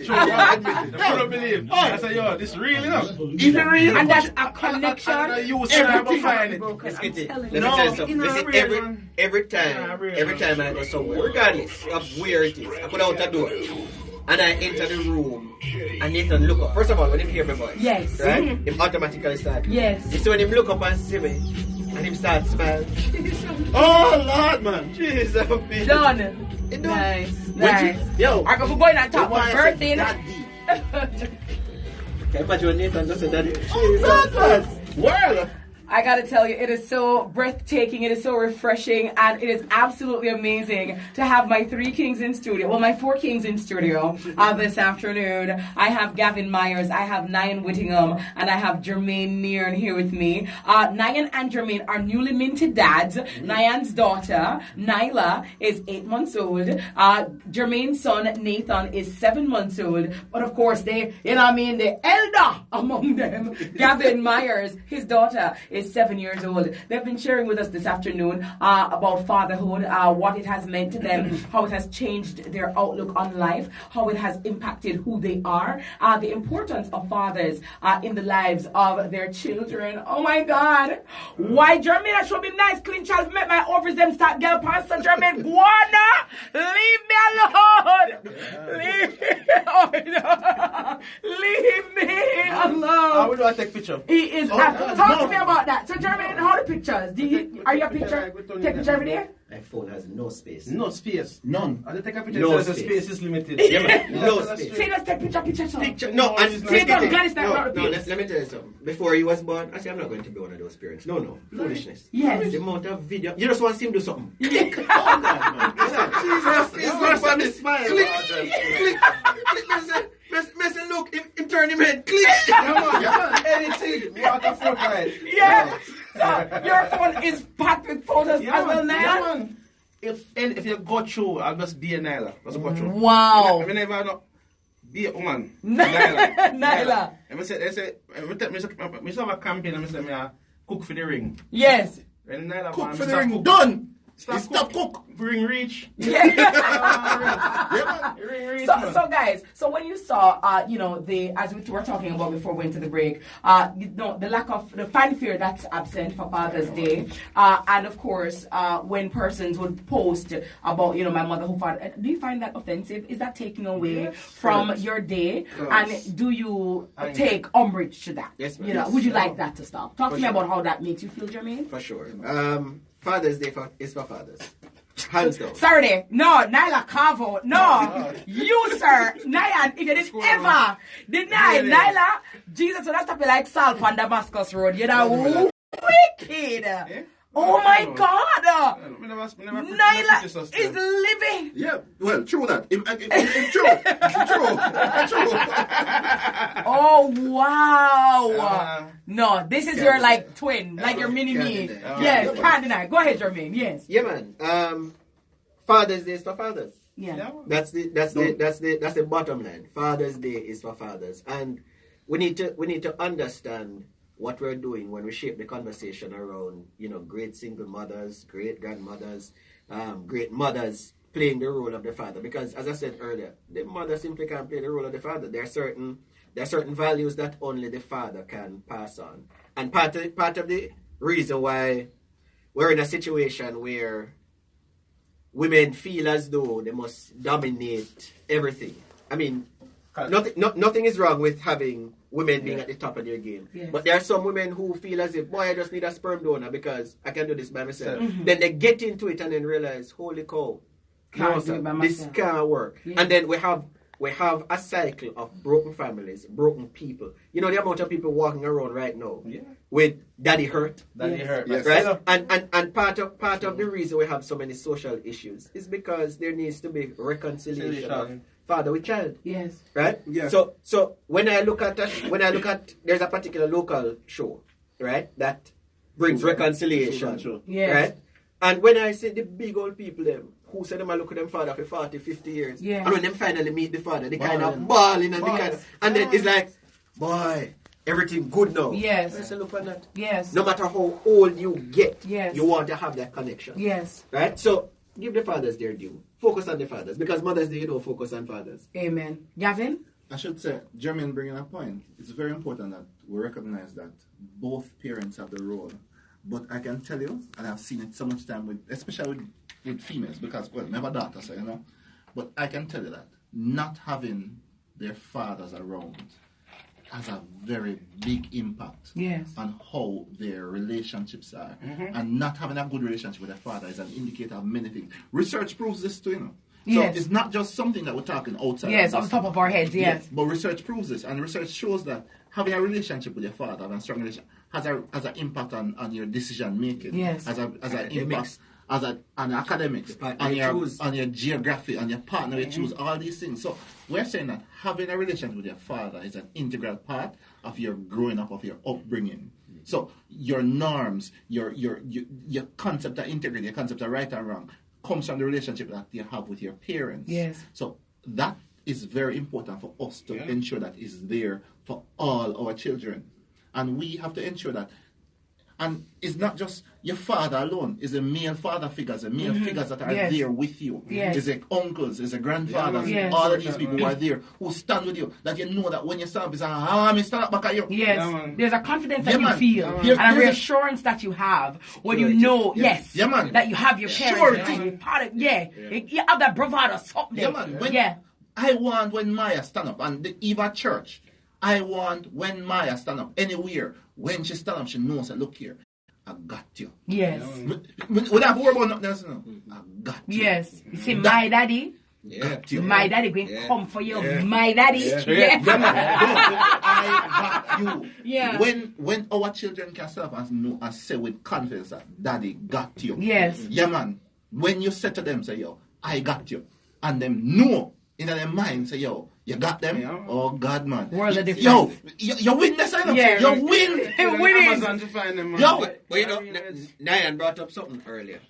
it. I don't believe. I say, yo, this real enough. Even real. And that's a connection. Everything. Let me tell you something. Every time I go somewhere, regardless of where it is, I put out the door. And I enter the room and Nathan look up. First of all, when him hear my voice, yes, right? Him automatically start. Yes. So when him look up and see me, and him start smiling. Oh Lord, man. Jesus, done. Nice. Yo, I go for going on top of birthday. Can you imagine when Nathan just said daddy? Jesus. Well. I gotta tell you, it is so breathtaking, it is so refreshing, and it is absolutely amazing to have my 3 kings in studio. Well, my 4 kings in studio this afternoon. I have Gavin Myers, I have Nyan Whittingham, and I have Jermaine Neern here with me. Nyan and Jermaine are newly minted dads. Nyan's daughter, Nyla, is 8 months old. Jermaine's son, Nathan, is 7 months old. But of course, the elder among them, Gavin Myers, his daughter, is is 7 years old. They've been sharing with us this afternoon about fatherhood, what it has meant to them, how it has changed their outlook on life, how it has impacted who they are, the importance of fathers in the lives of their children. Oh my God. Why, Jermaine, I should be nice, clean child, make my ovaries them start get up on so Jermaine, Guana, leave me alone. Leave me alone. How do I take picture? He is talk to me about that. So Jermaine, how the pictures? Are you a picture? Take picture every day? My phone has no space. No space. None. I take a picture. No the space is limited. Yeah, man. No space. See, let's take picture. No, and see, let me tell you something. Before he was born, I said, I'm not going to be one of those parents. No. Foolishness. Yes. The amount of video. You just want to see him do something. Yeah. Jesus. He's not funny. Smile. Click. Messi, look, him turn him head. Click. Anything. Waterfront right. Yeah. So your phone is packed with photos as well now. Yeah, man. If you go through, I'll just be a Nyla. Just go through. Wow. I mean, if I don't be a woman. Nyla. And I say, I have a campaign and I say, I cook for the ring. Yes. And Nyla, cook for the ring. Done. Stop cook. Ring reach. Yeah. Ring reach. So guys, so when you saw, as we were talking about before we went to the break, the lack of the fanfare that's absent for Father's Day, and of course, when persons would post about, my mother who fought, do you find that offensive? Is that taking away from your day? And do you take umbrage to that? Yes, would you like that to stop? Talk to me about how that makes you feel, Jermaine. For sure. Father's Day is for fathers. Hands down. Saturday. No, Nyla Carvo. No. You, sir. Nyan, if you did ever deny Nyla, Jesus would have to be like Saul on Damascus Road. You know, wicked. Oh my God! Nyla is living. Yeah, well, true that. True. Oh wow! No, this is your like twin, like your mini me. Yes, can't deny. Go ahead, Jermaine. Yes. Yeah, man. Father's Day is for fathers. Yeah. That's the bottom line. Father's Day is for fathers, and we need to understand what we're doing when we shape the conversation around, great single mothers, great grandmothers, great mothers playing the role of the father. Because as I said earlier, the mother simply can't play the role of the father. There are certain values that only the father can pass on. And part of the reason why we're in a situation where women feel as though they must dominate everything. I mean, nothing is wrong with having women being at the top of their game. Yes. But there are some women who feel as if, boy, I just need a sperm donor because I can do this by myself. Mm-hmm. Then they get into it and then realize, holy cow, this can't work. Yeah. And then we have a cycle of broken families, broken people. The amount of people walking around right now with daddy hurt. Yes. Right? And part of the reason we have so many social issues is because there needs to be reconciliation of father with child. Yes. Right? Yeah. So when I look at there's a particular local show, right, that brings reconciliation. Yes. Right? And when I say the big old people them who say them I look at them father for 40, 50 years. Yes. And when them finally meet the father, they kind of bawling and then it's like, boy, everything good now. Yes. I say, look at that. Yes. No matter how old you get, yes, you want to have that connection. Yes. Right? So give the fathers their due. Focus on the fathers. Because Mother's Day, you don't focus on fathers. Amen. Gavin? I should say, Jermaine bringing a point. It's very important that we recognize that both parents have the role. But I can tell you, and I've seen it so much time, especially with females, because, well, I have a daughter, so But I can tell you that not having their fathers around has a very big impact on how their relationships are. Mm-hmm. And not having a good relationship with their father is an indicator of many things. Research proves this too, So it's not just something that we're talking outside. Yes, on top of our heads, yes. But research proves this, and research shows that having a relationship with your father, and a strong relationship, has an impact on your decision making. Yes. Has an impact on academics, on your geography, on your partner you choose, all these things. So we're saying that having a relationship with your father is an integral part of your growing up, of your upbringing. So your norms, your concept of integrity, your concept of right and wrong, comes from the relationship that you have with your parents. Yes. So that is very important for us to ensure that is there for all our children. And we have to ensure that, And it's not just your father alone. It's the male father figures, the male figures that are there with you. Yes. It's the uncles, it's the grandfathers, all of these people who are there, who stand with you. That you know that when you stand up, it's me stand up back at you. Yes. There's a confidence that you feel. Here, and a reassurance that you have when you know, that you have your parents. You have that bravado something. Yeah, man. I want when Maya stand up, and the Eva church, I want when Maya stand up anywhere, when she stand up, she knows that, look here, I got you. Yes. Without worry about nothing else, I got you. Yes. You see, my daddy. Got you. My daddy going come for you. My daddy. I got you. Yeah. When our children can serve us, know and say with confidence that daddy got you. Yes. Yeah, man. When you say to them, say, yo, I got you. And them know in their mind, say, yo, you got them? Yeah. Oh, God, man. World of difference. Yo, you win this time. Yeah. You win. Winning. Amazon to find them, man. Yo. But you know, Nyan brought up something earlier,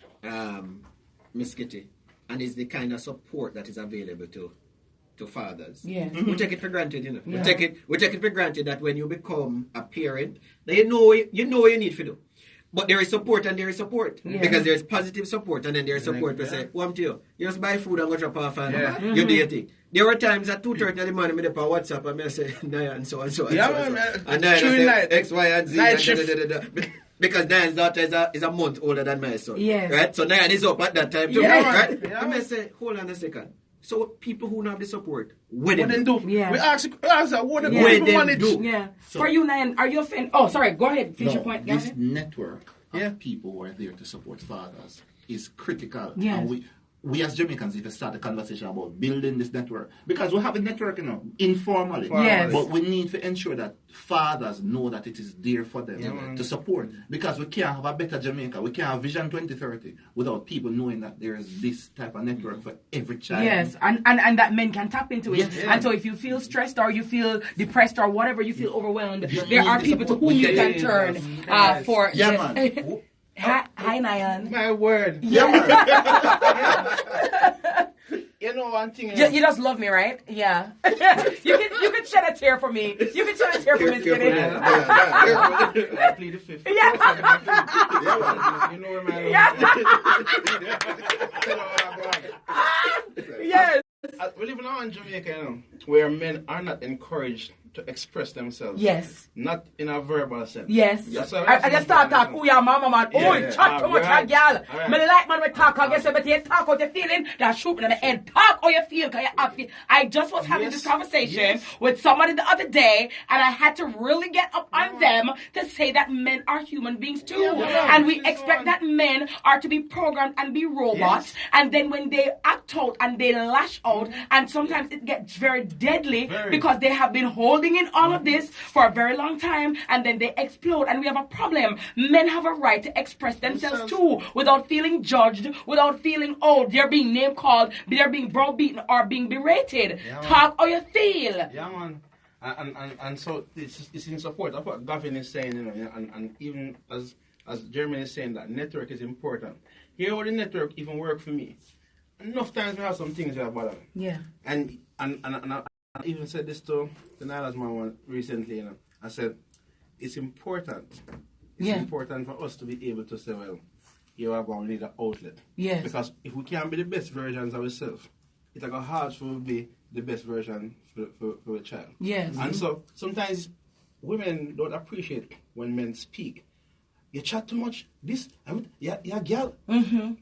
Miss Kitty, and it's the kind of support that is available to fathers. Yeah. We take it for granted, you know. Yeah. We take it for granted that when you become a parent, that you know what you need to do. But there is support and there is support. Yeah. Because there is positive support and then there is support to say, what to you? You just buy food and go drop off and you do your thing. There were times at 2:30 in the morning, I on WhatsApp and I say, Nyan, so and so and so. And Nyan say, X, Y, and Z. And because Nyan's daughter is a month older than my son. Yes. Right? So Nyan is up at that time too. Yes. Right? Yeah. I say, hold on a second. So people who don't have the support, what they do? Yeah. We ask what they do. Yeah. So, for you, Nyan, are you a fan? Oh, sorry. Go ahead. Finish your point. This network of people who are there to support fathers is critical. Yes. And we as Jamaicans need to start a conversation about building this network. Because we have a network, informally. Yes. But we need to ensure that fathers know that it is there for them to support. Because we can't have a better Jamaica. We can't have Vision 2030 without people knowing that there is this type of network for every child. Yes, and that men can tap into it. Yes. And so if you feel stressed or you feel depressed or whatever, you feel overwhelmed, there are people to whom you can turn for... Yeah, man. Hi, Nyan. My word. Yeah, man. You know one thing. You just love me, right? Yeah. you can shed a tear for me. You can shed a tear for me, Skinny. I plead the fifth. Yeah. You know where my Yes. We live now in Jamaica, where men are not encouraged to express themselves. Yes. Not in a verbal sense. Yes. I just start talk. Oh, yeah, mama, man. Oh, chat too much, girl. Me like man, we talk. I guess but you talk out your feeling. That shoot me in the head. Talk how you feel. Cause you have feel. I just was having this conversation with somebody the other day, and I had to really get up on them to say that men are human beings too, and we expect that men are to be programmed and be robots, and then when they act out and they lash out, and sometimes it gets very deadly because they have been holding in all of this for a very long time, and then they explode, and we have a problem. Men have a right to express themselves too, without feeling judged, without feeling, they're being name called, they're being browbeaten or being berated. Talk how you feel. Yeah, man. And so it's in support of what Gavin is saying, and even as Jeremy is saying, that network is important. Here how the network even work for me. Enough times we have some things that bother me. Yeah. And I even said this to the Nyla's mom recently, I said, it's important. It's important for us to be able to say, well, you are going to need an outlet. Yes. Because if we can't be the best versions of ourselves, it's like hard for us to be the best version for a child. Yes. And so sometimes women don't appreciate when men speak. You chat too much. Yeah, girl. Mm-hmm.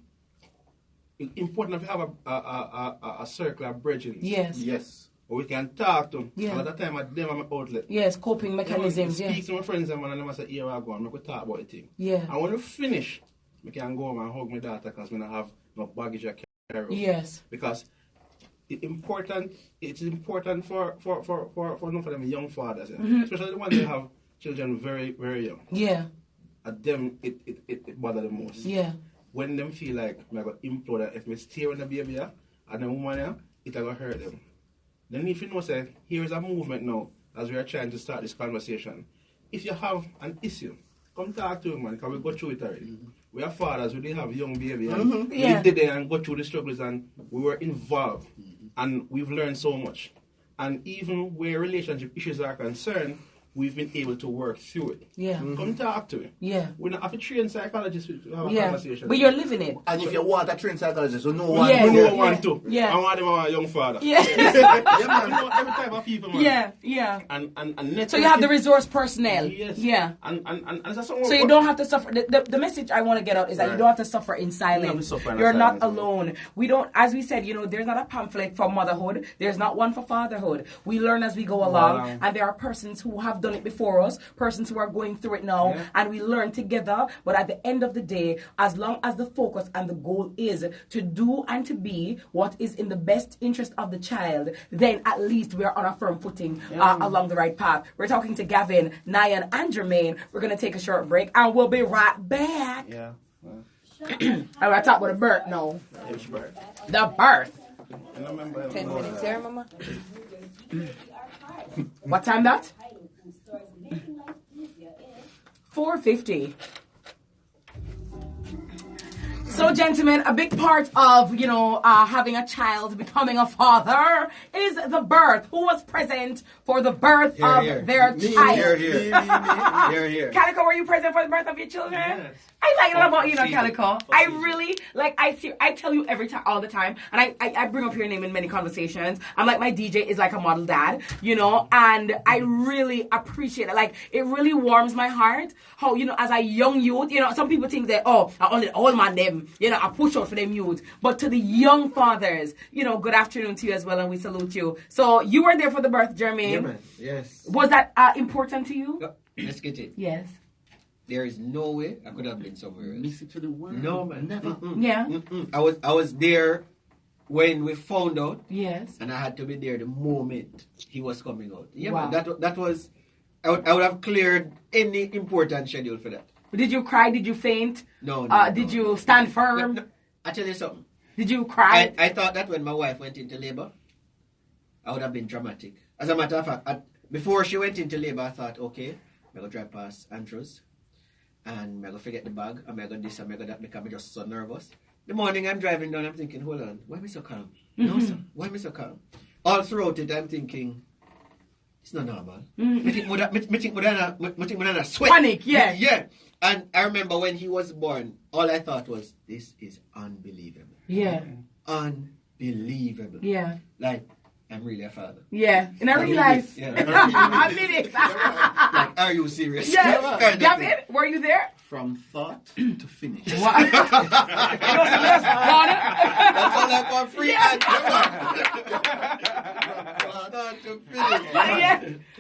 It's important if you have a circle of bridges. Yes. Or we can talk to them. Yeah. All the time, I them have an outlet. Yes, coping mechanisms. Speak to my friends and I say, here I go, and we could talk about the thing. Yeah. And when we finish, we can go home and hug my daughter because we don't have no baggage or carry. Yes. Because it's important for them young fathers, especially the ones that have children very, very young. Yeah. At them, it bothers them most. Yeah. When them feel like I'm going to implode if I stay on the baby and the woman, it's going to hurt them. Then if you know, say, here is a movement now, as we are trying to start this conversation. If you have an issue, come talk to him, man, because we go through it already. We are fathers, we did have young baby, and we did it and go through the struggles, and we were involved, and we've learned so much. And even where relationship issues are concerned, we've been able to work through it. Yeah. Come talk to me. Yeah. We don't have to train psychologists to have a Yeah. conversation. But you're living it. And if you want a trained psychologist, you know one. Yeah. We know Yeah. one too. Yeah. I want them a young father. Yeah. Yeah, man. You know every type of people, man. Yeah, yeah. And So you have the resource personnel. Yes. Yeah. And that's So you don't have to suffer. The message I want to get out is that you don't have to suffer in silence. You're not alone. We don't, as we said, there's not a pamphlet for motherhood. There's not one for fatherhood. We learn as we go along, and there are persons who have done it before us, persons who are going through it now, and we learn together. But at the end of the day, as long as the focus and the goal is to do and to be what is in the best interest of the child, then at least we are on a firm footing along the right path. We're talking to Gavin, Nyan, and Jermaine. We're going to take a short break, and we'll be right back. Yeah. I'm going to talk about the birth now. The birth. 10 minutes there, Mama. What time that? 4:50. So, gentlemen, a big part of, having a child, becoming a father, is the birth. Who was present for the birth of their child? Here. Calico, were you present for the birth of your children? Yes. I like that about you, Calico. I really, I tell you every time, all the time, and I bring up your name in many conversations. I'm like, my DJ is like a model dad, and I really appreciate it. Like, it really warms my heart how, as a young youth, some people think that, I only old man them, I push out for them youth. But to the young fathers, good afternoon to you as well, and we salute you. So, you were there for the birth, Jermaine. Yeah, man. Yes. Was that important to you? Let's get it. Yes. There is no way I could have been somewhere else. Miss it to the world. No, man. Never. Yeah. I was there when we found out. Yes. And I had to be there the moment he was coming out. Yeah, Wow. man. That was... I would have cleared any important schedule for that. Did you cry? Did you faint? No. Did you stand firm? No. I tell you something. Did you cry? I thought that when my wife went into labor, I would have been dramatic. As a matter of fact, before she went into labor, I thought, okay, I'm going to drive past Andrews, and I'm going to forget the bag, I'm going to this, I'm going to that, because I'm just so nervous. The morning I'm driving down, I'm thinking, hold on, why am I so calm? No, sir, why am I so calm? All throughout it, I'm thinking, it's not normal. Me think with sweat. Panic, yeah. Yeah. And I remember when he was born, all I thought was, this is unbelievable. Yeah. Unbelievable. Yeah. Like, I'm really a father. Yeah. And I realized. Yeah. I mean it. Like, are you serious? Yes. Gavin, were you there? From thought to finish. What? That's all I got free. Yeah.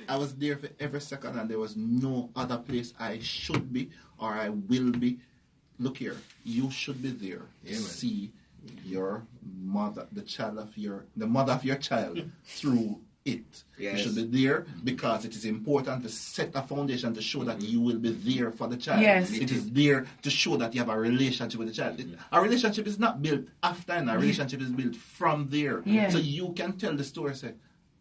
I was there for every second, and there was no other place I should be or I will be. Look here, you should be there to see your mother, the mother of your child through it. Yes. You should be there because it is important to set a foundation to show that you will be there for the child. Yes. It is there to show that you have a relationship with the child. A relationship is not built after, and a relationship is built from there. Yeah. So you can tell the story, say,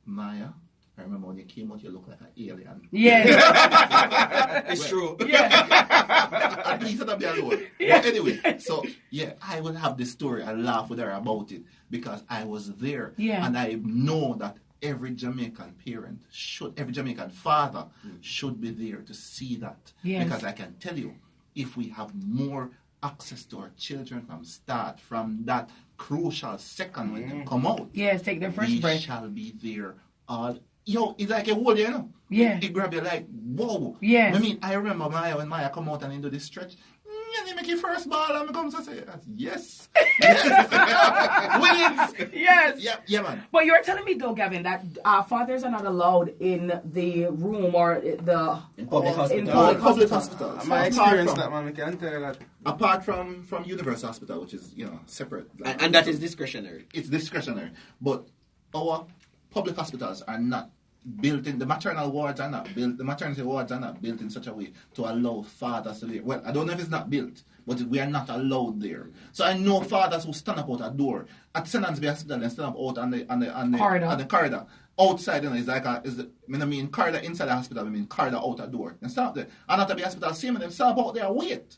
Maya, I remember when you came out, you looked like an alien. Yeah. It's true. Yeah. At least I'll be alone. Yeah. But anyway, so yeah, I will have this story. I laugh with her about it because I was there. Yeah. And I know that every Jamaican parent every Jamaican father should be there to see that. Yes. Because I can tell you, if we have more access to our children from that crucial second when they come out. Yes, take their first breath. We shall be there all. It's like a whole, Yeah. It grab you like, whoa. Yes. I mean, I remember when Maya come out and into this stretch, you make your first ball and comes to say, yes. Wins. Yes. Yeah, man. But you're telling me though, Gavin, that fathers are not allowed in the room or in public hospitals. My experience that, man, I can tell you that. Apart from Universal Hospital, which is, separate. And that is discretionary. It's discretionary. But our public hospitals are not built in, the maternal wards are not built, the maternity wards are not built in such a way to allow fathers to live. Well, I don't know if it's not built, but we are not allowed there. So I know fathers who stand up out a door at St. Anne's Bay Hospital and stand up out on the corridor. Outside, it's like corridor inside the hospital, I mean corridor out a door. And stand up there. And at the hospital, same with them, stand up out there, wait.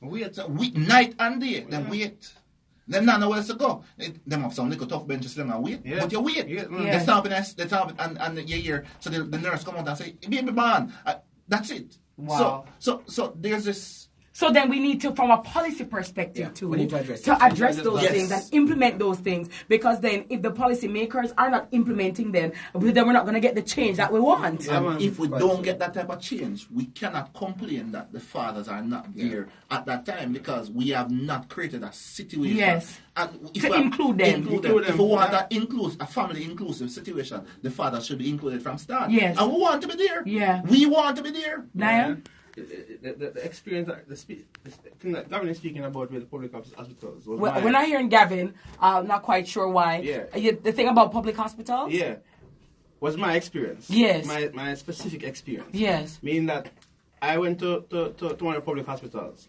Night and day, then wait. Them not know where to go. Them have some little tough benches them and wait. Yeah. But you wait. Yeah. They stop and you hear, so the nurse come out and say, baby man, That's it. Wow. So there's this. So then we need to, from a policy perspective, we need to address those things and implement those things. Because then, if the policy makers are not implementing them, then we're not going to get the change that we want. And if we don't get that type of change, we cannot complain that the fathers are not there at that time because we have not created a situation. Yes. And if to include them. If we want a family inclusive situation, the father should be included from start. Yes. And we want to be there. Yeah. We want to be there. Niall? The experience, the thing that Gavin is speaking about with public hospitals. We're not hearing Gavin. Not quite sure why. Yeah. The thing about public hospitals? Yeah. Was my experience. Yes. My specific experience. Yes. Meaning that I went to one of the public hospitals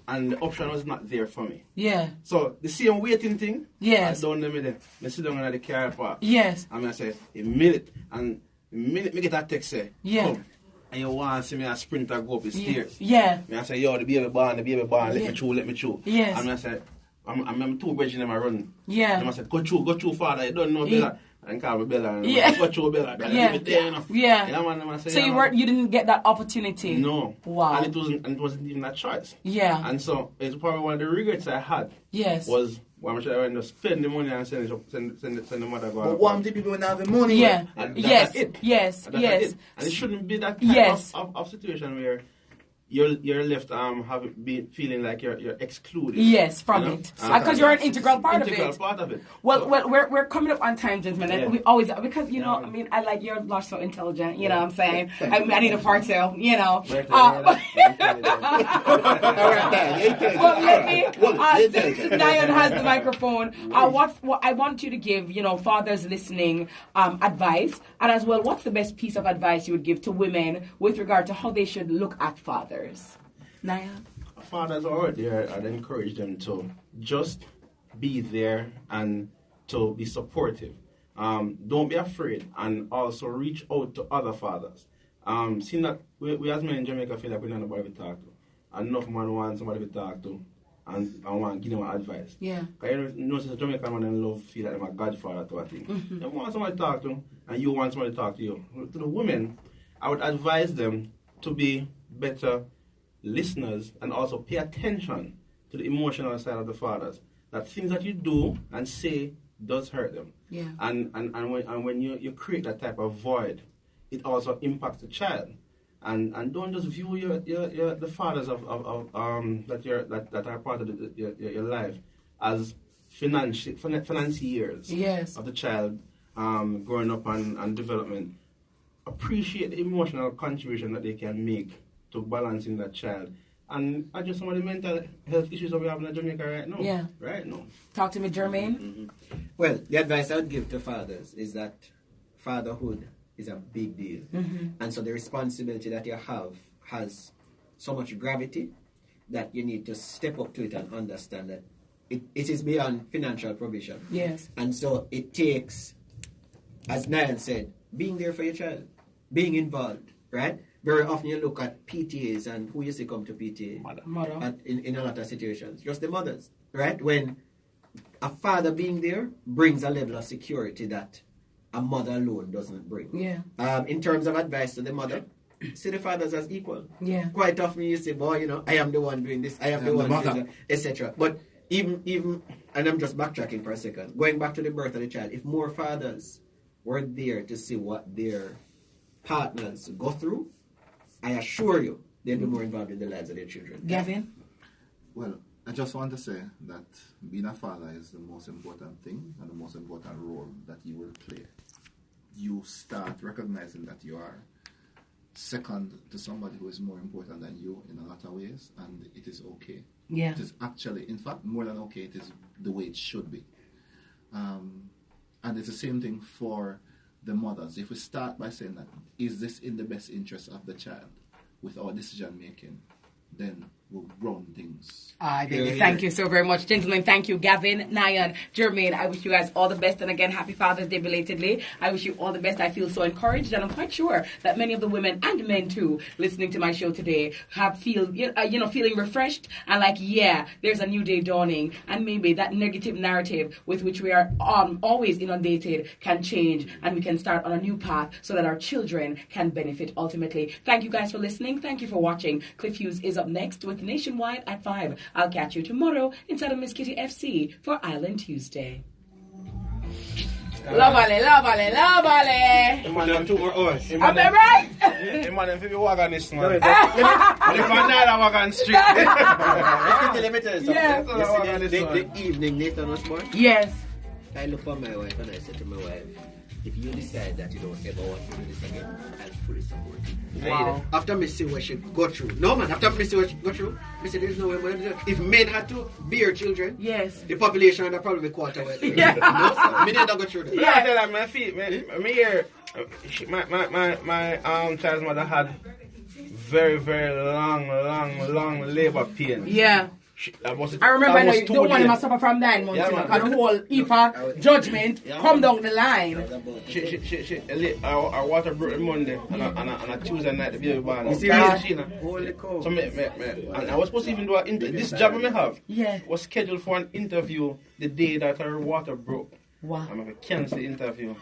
and the option was not there for me. Yeah. So the same waiting thing. Yes. I don't know me there. I sit down in the car park. Yes. And I say, a minute me get that text say, yeah. Come. And you want to see me a sprinter go up the stairs. Yeah. Me I say, yo, the baby born, let me through. Yes. And I say, I'm two bridges in my run. Yeah. And I said, go through, father, you don't know Bella. And call me Bella. And yeah. Go through Bella. Yeah. Yeah. And so you didn't get that opportunity? No. Wow. And it wasn't even that choice. Yeah. And so it's probably one of the regrets I had. Yes. Was why should I just spend the money and send the mother go? But one of the people when have the money. Yeah. Yes. That's it. Yes. That's yes. it. And it shouldn't be that type of situation where you're left feeling like you're excluded. Yes, from it. Because you're an integral part of it. Well, so, we're coming up on time, gentlemen. And we always, because, I mean, I like your lot so intelligent, you know what I'm saying? I need a part two, you know. But let me, since Niall has the microphone, I want you to give, fathers listening advice. And as well, what's the best piece of advice you would give to women with regard to how they should look at fathers? Niall? Fathers are out there, I'd encourage them to just be there and to be supportive. Don't be afraid, and also reach out to other fathers. Seeing that we as men in Jamaica feel like we don't know nobody to talk to. Enough man want somebody to talk to and want to give them advice. Yeah. Because you know, Jamaican man in love feel like they're a godfather to a thing. Mm-hmm. They want somebody to talk to, and you want somebody to talk to you. To the women, I would advise them to be better listeners and also pay attention to the emotional side of the fathers. That things that you do and say does hurt them. Yeah. And when you create that type of void, it also impacts the child. And don't just view the fathers of that are part of your life as financiers of the child growing up and development. Appreciate the emotional contribution that they can make to balancing that child. And address some of the mental health issues that we have in Jamaica right now. Yeah. Right now. Talk to me, Jermaine. Mm-hmm. Well, the advice I would give to fathers is that fatherhood is a big deal. Mm-hmm. And so the responsibility that you have has so much gravity that you need to step up to it and understand that it is beyond financial provision. Yes. And so it takes, as Niall said, being there for your child, being involved, right? Very often you look at PTAs and who used to come to PTA Mother. In a lot of situations. Just the mothers, right? When a father being there brings a level of security that a mother alone doesn't bring. Yeah. In terms of advice to the mother, see the fathers as equal. Yeah. Quite often you say, boy, I am the one doing this, I am the one doing that, etc. But even, and I'm just backtracking for a second, going back to the birth of the child, if more fathers were there to see what their partners go through, I assure you, they'll be more involved in the lives of their children. Gavin? Well, I just want to say that being a father is the most important thing and the most important role that you will play. You start recognizing that you are second to somebody who is more important than you in a lot of ways, and it is okay. Yeah. It is actually, in fact, more than okay, it is the way it should be. And it's the same thing for the mothers. If we start by saying that, is this in the best interest of the child with our decision making, then will run things. Thank you so very much, gentlemen. Thank you, Gavin, Nyan, Jermaine. I wish you guys all the best, and again, happy Father's Day belatedly. I wish you all the best. I feel so encouraged, and I'm quite sure that many of the women and men too listening to my show today feeling refreshed and like, yeah, there's a new day dawning, and maybe that negative narrative with which we are always inundated can change, and we can start on a new path so that our children can benefit ultimately. Thank you guys for listening. Thank you for watching. Cliff Hughes is up next with Nationwide at 5. I'll catch you tomorrow inside of Miss Kitty FC for Island Tuesday. Lovely. Man, on 2 more hours. Am I right? Man, if you walk on this, man. If I walk on street. Let me tell you something. Yesterday, the evening, Nathan was born. Yes. I look at my wife and I said to my wife, if you decide that you don't ever want to do this again, I'll fully support you. Wow. After me see what she go through. No man, after me see what she go through, I said there's no way I'm going to do that. If men had to bear children, yes, the population would probably be quarter away. Yeah. No, sir. Me didn't go through that. Yeah, I tell her, my feet, man. Me here, my child's mother had very, very long labor pain. Yeah. I remember you don't want to suffer from 9 months, because the whole IFA judgment come down the line. Our water broke on Monday, and a Tuesday night the baby born. You see, holy cow. So and I was supposed to even do this job I have. Yeah. Was scheduled for an interview the day that her water broke. Wow. I'm going to cancel the interview.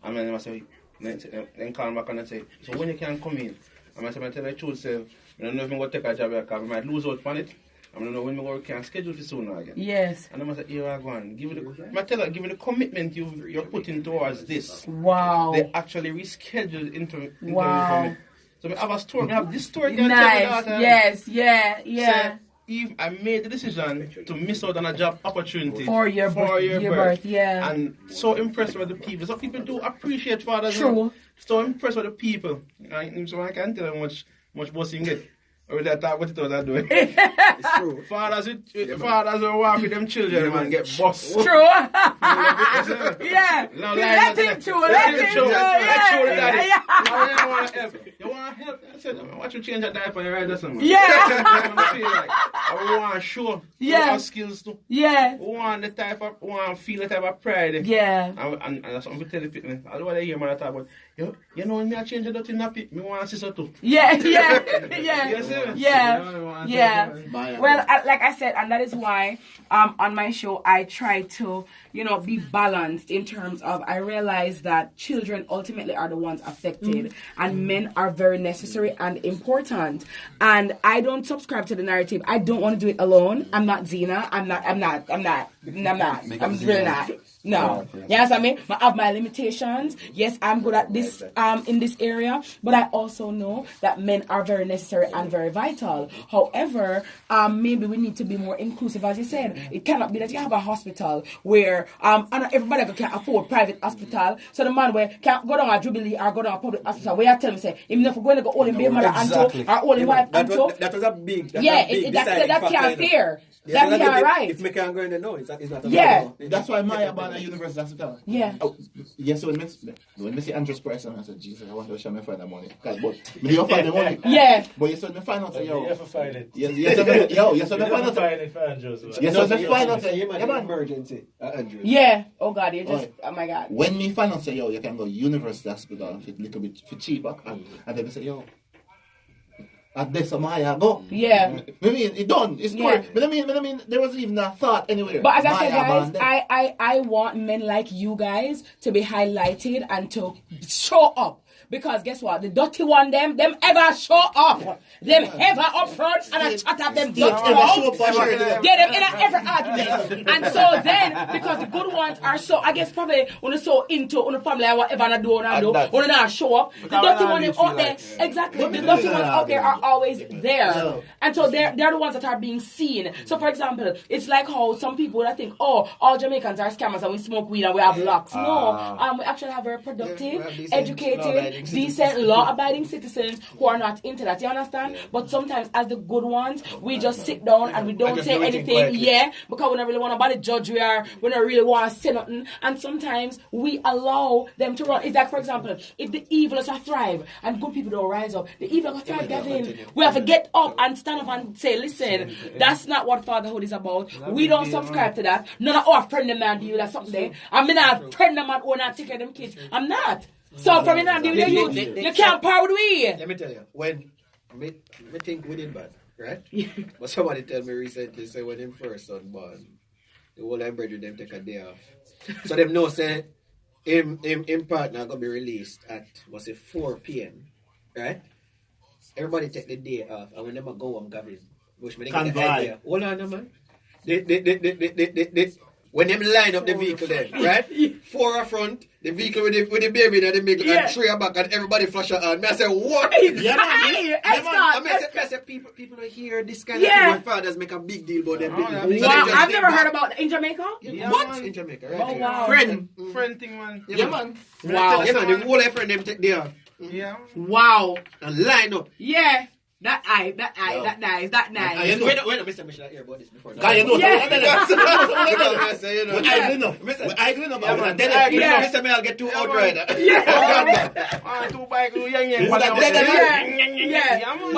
And then I say, then call back and say, so when you can come in? And I say, I tell the truth, say, I don't know if I'm going to take a job because I might lose out on it. I don't know when we can schedule for sooner again. Yes. And I'm going to say, here I go on. Give it the commitment you're putting towards this. Wow. They actually rescheduled interview wow. for me. So I have a story. I have this story. Nice. Yes. Yeah. So, if I made the decision to miss out on a job opportunity for your birth, yeah. And so impressed with the people. So people do appreciate fathers. True. So impressed with the people. So I can't tell how much bossing get. Or that what it was I doing. It's true. Fathers who walk with them children and get bossed. True. Yeah. No, let him show. Let show the daddy. You want to help? I said, watch you change that diaper and ride or something. Yeah. I want to show our skills too. Yeah. We want to feel the type of pride. Yeah. And that's what I'm telling people. I don't want to hear my talk about, you know when I change the dirty nappy, I want to see so too. Yeah. Well, like I said, and that is why on my show I try to, be balanced in terms of I realize that children ultimately are the ones affected, and men are very necessary and important. And I don't subscribe to the narrative. I don't want to do it alone. I'm not Zena. I'm really not. No. Yes, I mean, I have my limitations. Yes, I'm good at this in this area, but I also know that men are very necessary and very vital. However, maybe we need to be more inclusive, as you said. It cannot be that you have a hospital where everybody can afford private hospital. So the man where can't go down a Jubilee or go down a public hospital where you tell me say, even if we're going to go all in baby mother Anto or all in wife Anto. That was a big that can't fair. That can't right. If me can't go in the no, it's not a yeah. That's why Maya bought a university hospital. Yeah. Yes, when me see Andrew's price, I said, Jesus, I want to show me find the money. But me don't find the money. Yeah. But yes, when me find out, yo. You have to find it. Yes, when me find out. Find it for Andrew's. Yes, when me find out, you man emergency. Andrew. Yeah. Oh God, you just. Oh my God. When me find out, say, yo, you can go university hospital for a little bit for cheaper, and then me say, yo. At this Maya go. Yeah. I mean, it done. It's good. But I mean, there wasn't even a thought anywhere. But as I said, guys, I want men like you guys to be highlighted and to show up. Because guess what? The dirty one, them ever show up. Them ever up front and I chat up them deep. Get them in every argument. And so then, because the good ones are so, I guess probably when they're so into on the family or whatever and do, when they not show up, the dirty ones out there, exactly, the dirty ones out there are always there. And so they're the ones that are being seen. So for example, it's like how some people I think, all Jamaicans are scammers and we smoke weed and we have locks. No, we actually have very productive, educated, decent, law-abiding citizens who are not into that. You understand? But sometimes, as the good ones, we just sit down and we don't say anything. Yeah, because we don't really want nobody to judge. We don't really want to say nothing. And sometimes we allow them to run. It's like, for example, if the evil is a thrive and good people don't rise up, the evil is a thrive, Gavin. We have to get up and stand up and say, listen, that's not what fatherhood is about. We don't subscribe to that. None of our friend them man deal with that something. I'm not friend them man who not take care of them kids. I'm not. So from now deal with the youth, you can't power with we. Let me tell you, when we think we did bad, right? But somebody tell me recently, say when him first son born, the whole time brethren them take a day off. So them know say him partner gonna be released at 4 p.m. Right? Everybody take the day off, and when them go home, Gavin, which me think the idea. Hold on, man. When them line up the vehicle then, right? 4 up front, the vehicle with the baby in the middle, and 3 up back, and everybody flash out. And I say, what? I say, people don't hear this kind of thing when fathers make a big deal about them. Wow, I've never heard about it in Jamaica. What? In Jamaica, right? Oh, wow. Friend thing, man. Yeah, man. Wow. Yeah, man. The whole friend them take day off. Yeah. Wow. And line up. Yeah. That nice. Wait, Mr. Michelle, hear about this before. Guy, you know, We're idling up. Mr. May, I'll get 2 outrider. Yeah. 2 bike, yeah. But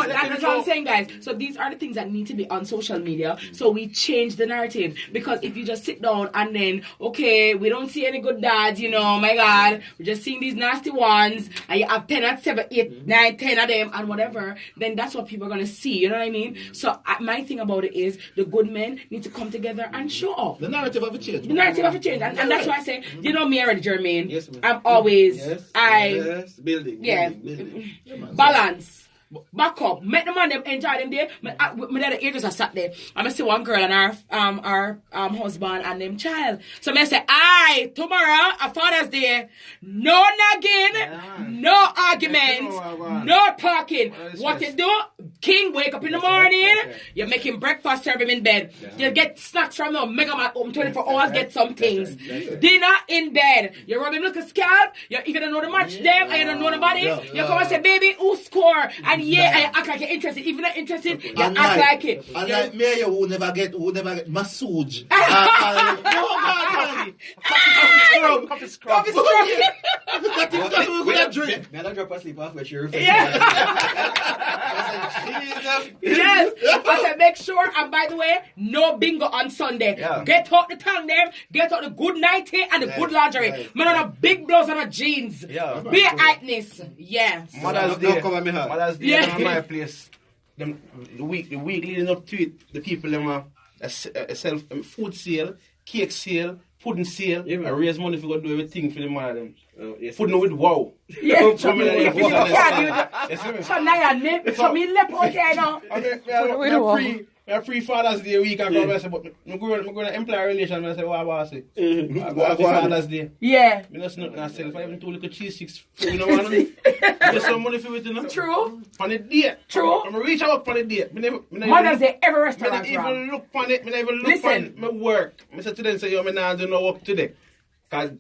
that's what I'm saying, guys. So these are the things that need to be on social media. So we change the narrative. Because if you just sit down and then, okay, we don't see any good dads, my God, we're just seeing these nasty ones, and you have 10 at 7, 8, 9, 10 of them, and whatever, then that's what people are going to see, you know what I mean? So my thing about it is the good men need to come together and show up. The narrative of a change. The narrative of a change. And that's why I say, me already, Jermaine. Yes, I'm always, building. Balance. Back up. Make the man them enjoy them there. My dad ages are sat there. I'm gonna see one girl and our husband and them child. So I say, tomorrow a Father's Day, no nagging, no arguments, no talking. What you do? King wake up in the morning, you make him breakfast, serve him in bed. You get snacks from him, make him at home 24 hours, get some things. Dinner in bed. You rub him like a scalp. If you don't know the match them and you don't know nobody, you come and say, baby, who score? And I act like you're interested. If you're not interested, you act like it. And like me, who never get massage. Coffee scrub. We don't drink. I don't drop asleep halfway. Yes. I said, make sure, and by the way, no bingo on Sunday. Get out the tongue them, get out the good nightie and the good lingerie. Man on a big blouse and a jeans. Be a lightness. Yes. Mother's Day on my place. The week leading up to it, the people them sell food sale, cake sale, pudding sale, and raise money if you go do everything for the mother them. Pudding with wow. Yeah. So me left out here now. I free Father's Day week and go. I say, but I'm going to employ relation. I say, what I say? Father's Day. Yeah. I just not myself. I even 2 little cheese sticks. You know what I mean? There's some money for it, you know. True. On the day. True. I'm reach out on the day. Mother's Day every restaurant. I even look on it. I even look on my work. I say to them, say, yo, I'm not doing no work today. Because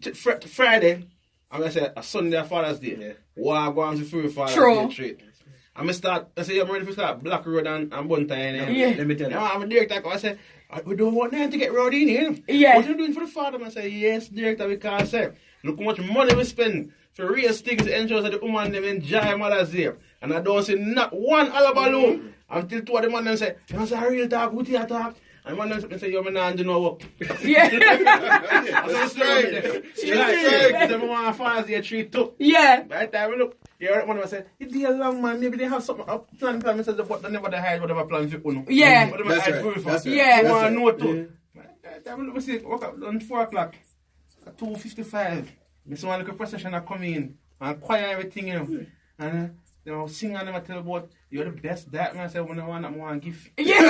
Friday, I'm going to say a Sunday of Father's Day. Wow, go on to free Father's Day treat. I say, I'm ready to start Black Road and Buntai. Yeah. Let me tell you. I'm a director. I say, we don't want them to get rowdy in here. Yeah. What you doing for the father? I say, yes, director, because I say, look how much money we spend for real things to ensure that the woman them enjoy Mother's Day. And I don't see not one alabaloo until 2 of the man say, you know, say, a real talk, what you talk? And one of them say, yo, I'm not doing no work. Yeah. I say, straight. They want Father's Day treat too. Yeah. By the time we look, you heard one of them say, it's a long man, maybe they have something up plan. I said, but they never hide whatever plan for you. Yeah. Whatever hide for you. That's right. Yeah. You want to know too. By the time we look, we see, woke up on 4 o'clock, at 2:55. This one little procession are coming in and choir everything, you know. And you know, sing and them I tell about you're the best dad, man. I said when I want that one gift. Yeah.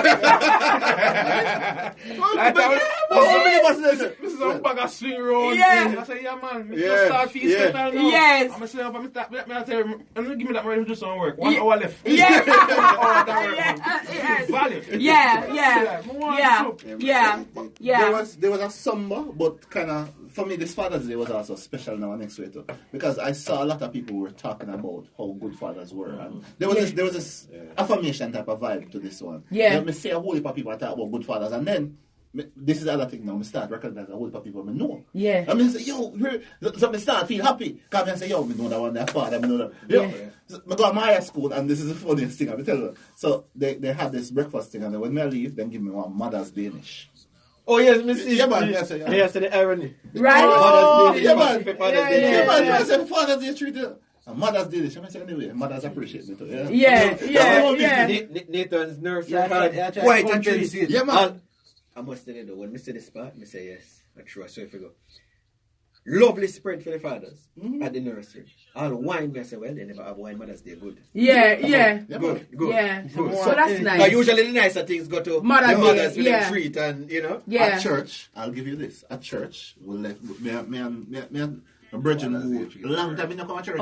This is a bag of swing round. Yeah. I say, yeah, man. Yeah. Start fees now. Yes. I'm going to say, I'm going to tell you, give me that money to do some work. 1 hour left. Yeah. Value. Yeah. There was a summer, but kind of for me, this Father's Day was also special now next week too, because I saw a lot of people were talking about how good fathers were, and there was this affirmation type of vibe to this one. Yeah. Let me say a whole heap of people talk about good fathers, and then this is the other thing now. I start recognizing a whole heap of people I know. Yeah. I mean, I say, yo, so I start feel happy. Because I say, yo, I know that one, that father, I know that. Yo, so I go to my high school, and this is the funniest thing I will tell you. So they had this breakfast thing, and then when I leave, then give me one mother's Danish. Oh yes, Miss. Yeah, man. Yes, the irony. Right? Mother's Day. Yeah, man. Yeah, man. I said, Father's Day treated. Mother's Day. I say anyway. Mothers appreciate me too. Yeah. Nathan's nursery Yeah, quite a treat. Yeah, man. I must tell you though, when I see the spot, I say yes. I true. So if you go. Lovely spread for the fathers at the nursery. All wine, I say, well, they never have wine, Mother's Day, good. Yeah. Good. Yeah. Good. So that's nice. But usually the nicer things go to Mother's the mothers Day, with a treat and, you know. Yeah. At church, I'll give you this. At church, we'll let me and a virgin who long time in the come to church,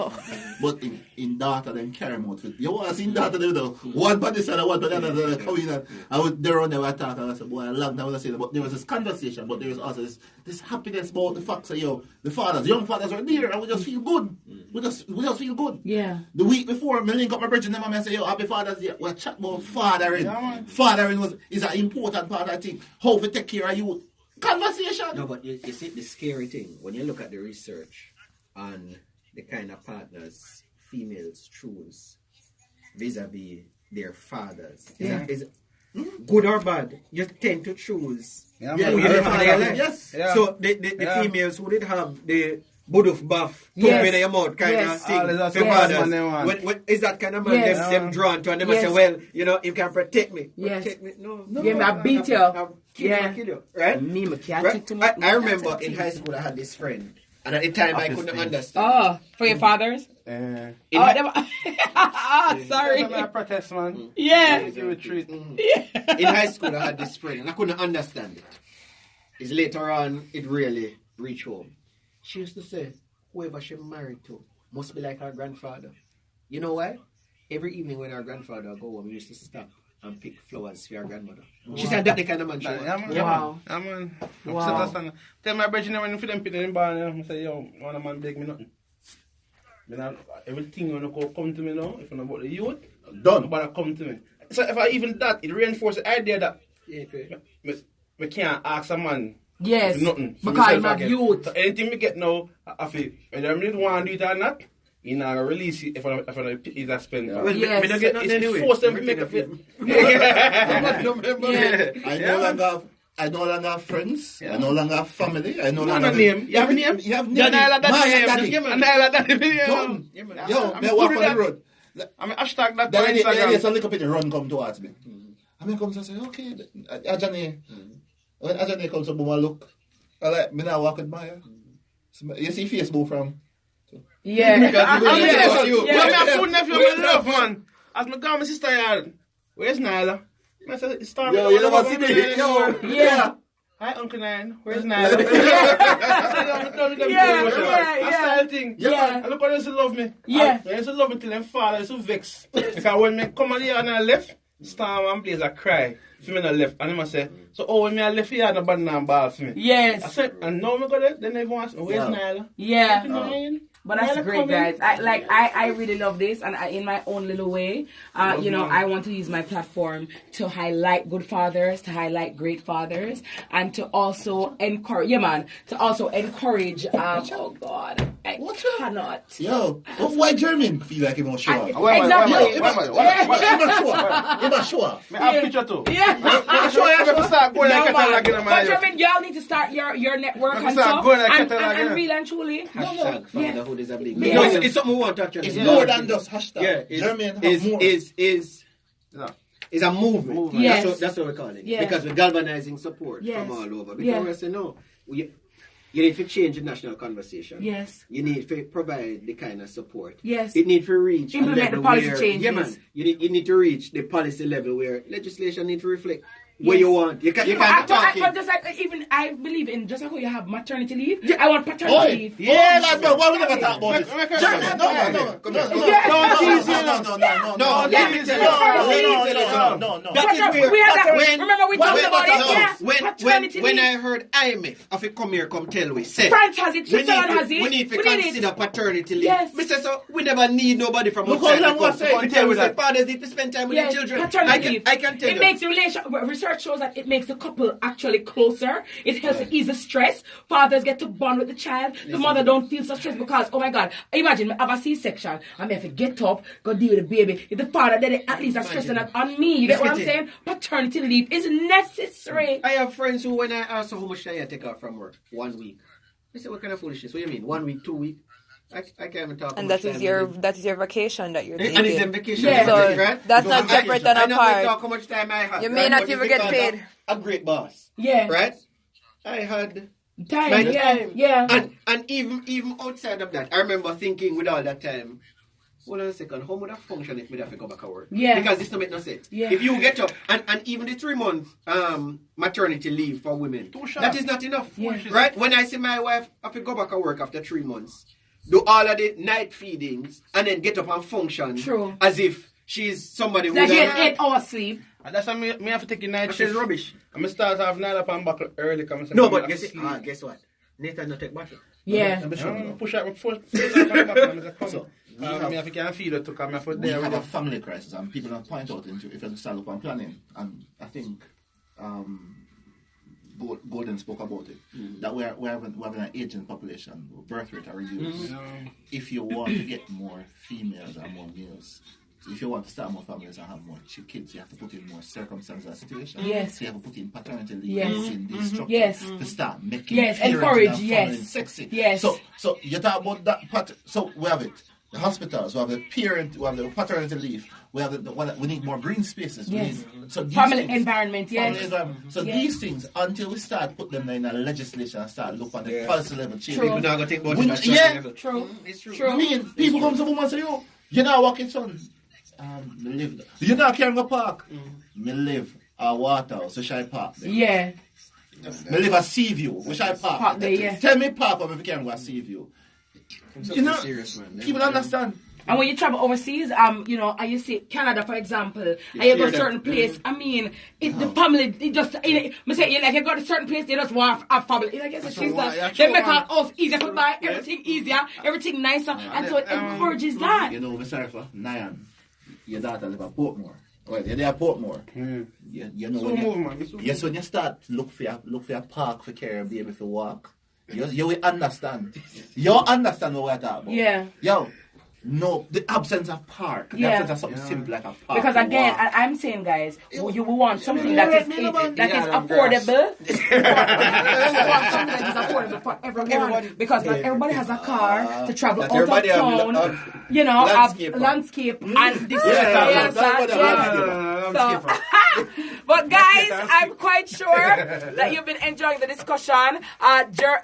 but in daughter then carry him out with you want to see daughter they do one by this and one by the other come in and I would there on there I talk and I said boy a long time I say but there was this conversation but there was also this happiness about the fact that the fathers young fathers are there and we just feel good we just feel good. Yeah. The week before me link up my virgin and I say happy Father's Day we chat about fathering. Fathering is an important part I think how to take care of youth. Conversation. No, but you see the scary thing when you look at the research on the kind of partners females choose vis-a-vis their fathers. Is good or bad? You tend to choose who you live in their life. Yes. Yeah. So the females who did have the buduf buff in your mouth kind of thing. For fathers. When is that kind of man them drawn to and they say, well, you know, you can protect me. Yes. Protect me. No. I beat you. Kill you. Right? I remember in high school I had this friend. And at the time I couldn't understand. Oh, for your fathers? Sorry. I protest, man. Yeah. In high school I had this friend and I couldn't understand it. It's later on it really reached home. She used to say, whoever she married to must be like her grandfather. You know why? Every evening when her grandfather go home, we used to stop and pick flowers for her grandmother. She said that the kind of man she was. Wow. Wow. Tell my brother when you feel them picking in bar, I say, yo, one of man beg me nothing. Everything when you come to me now, if you're about the youth, done. Nobody come to me. So if I even that, it reinforces the idea that we can't ask a man nothing. Because I'm not youth. So anything we get now, I feel, whether I really want to do it or not, you know, release it if I either spend. Well, we don't get nothing anyway. Force them to make a film. I no longer have friends. I no longer have family. I no longer have name. You have a name? You have name. Daddy. Done. Yo, me walk on the road. I mean, hashtag that on Instagram. There's a little bit of run come towards me. I mean, comes and say, okay, Ajani. When Ajani comes up, I look. I like, me now walk with Maya. You see Facebook from... Yeah. I'm a food nephew, I love, man. As my girl, my sister, where's Nyla? I said, it's time. Yo, you never see me. Yo. Yeah. Hi, Uncle Nine. Where's Nyla? I thing. Yeah. I look how they love me. Yeah. They love me till them father is so vexed. Because when me come on here and I left, Storm and Blaze I cry. For me I left. And I say, so when I left here, nobody now ball for me. Yes. I said, and now I go there, then everyone asks me, where's Nyla? Yeah. But that's great, guys. I really love this, and in my own little way, you know, I want to use my platform to highlight good fathers, to highlight great fathers, and to also encourage. Oh God, I cannot. Yo, why German feel like he won't show up? Exactly. He must show up. I have picture too. Yeah. But German, y'all need to start your network and stuff, and real and truly. Fatherhood is a big deal. No, it's something we want to actually. It's more than just hashtag. Yeah, German is a movement. Yes. That's what we call it. Yeah. Because we're galvanizing support from all over. Because we say no. You need to change the national conversation. Yes. You need to provide the kind of support. Yes. It need to reach implement the policy changes. Yeah, man. You need to reach the policy level where legislation need to reflect where you want. You can't talk I just like even I believe in just like how you have maternity leave. Yeah. I want paternity leave. Yeah, that's good. Why we never talk about this? No. That is where we have that. Remember we talked about it. When I heard IMF, I think come here, come tell we. Say, France has it. Switzerland has it. We need to consider paternity leave. Yes. Mr. So we never need nobody from outside to tell us that fathers need to spend time with their children. Paternity leave. I can tell you. It makes the research shows that it makes the couple actually closer. It helps to ease the stress. Fathers get to bond with the child. The mother don't feel so stressed because, oh my God, imagine I have a C-section. I may have to get up, go deal with the baby. If the father did it, at least that's stressing that on me. You get what I'm saying? Paternity leave is necessary. I have friends who, when I ask how much I take out from work, 1 week. I say, what kind of foolishness? What do you mean? 1 week, 2 weeks? I can't even talk. And that is your vacation that you're taking. And it's a vacation, so right? That's not separate and apart. I know talk how much time I have. You may not even get paid. A great boss. Yeah. Right? I had time. Yeah. And even outside of that, I remember thinking with all that time, hold on a second, how would that function if we have to go back to work? Yeah. Because this don't make no sense. Yeah. If you get up, and even the 3 months maternity leave for women, that is not enough. Yeah. Right? When I see my wife have to go back to work after 3 months, do all of the night feedings, and then get up and function. True. As if she's somebody who... Like get 8 hours sleep. And that's why me have to take a night shift. That's rubbish. I'm going to start off 9 up and back early. No, but guess what? Nathan not take back. Yeah. Push up first. So, I have to feed it to come here for we have a family crisis, and people don't point out into if you start looking at planning. And I think Golden spoke about it, that we're having an aging population, birth rate are reduced. If you want to get more females and more males, so if you want to start more families and have more kids, you have to put in more circumstances and situations. Yes. So you have to put in paternity leave, Yes. in these structures Yes. to start making encourage, sexy. Yes. So you talk about that so we have it. The hospitals, we have the paternity leave, we need more green spaces. Yes. Family environment, yes. These things, until we start put them in a legislation and start look at the policy level change. People not going to think about it. True. It's true. I mean, people come to woman and say, you're not walking, son. Me live. You're not carrying a park. Me live a water, so shall I park there? Yeah. Me live a sea view, which I park there, yeah. Tell me park if you can't go a sea view. Serious, man. People understand. And when you travel overseas, and you see Canada, for example, and you go to a certain place, I mean, the family, it just, you go to a certain place, they just want a family. They make our house easier to buy, everything easier, everything nicer, and so it encourages that. Sorry for Nyan, your daughter live at Portmore. Well, they're at Portmore. When you start look for a park for carry a baby for walk, you will understand. You understand what we're talking about. Yeah. No, the absence of park. The absence of something simple like a park. Because again, I'm saying, guys, you will want something that is affordable. You want something that is affordable for everyone. Because not everybody has a car to travel out of town. Landscape and this. But guys, I'm quite sure that you've been enjoying the discussion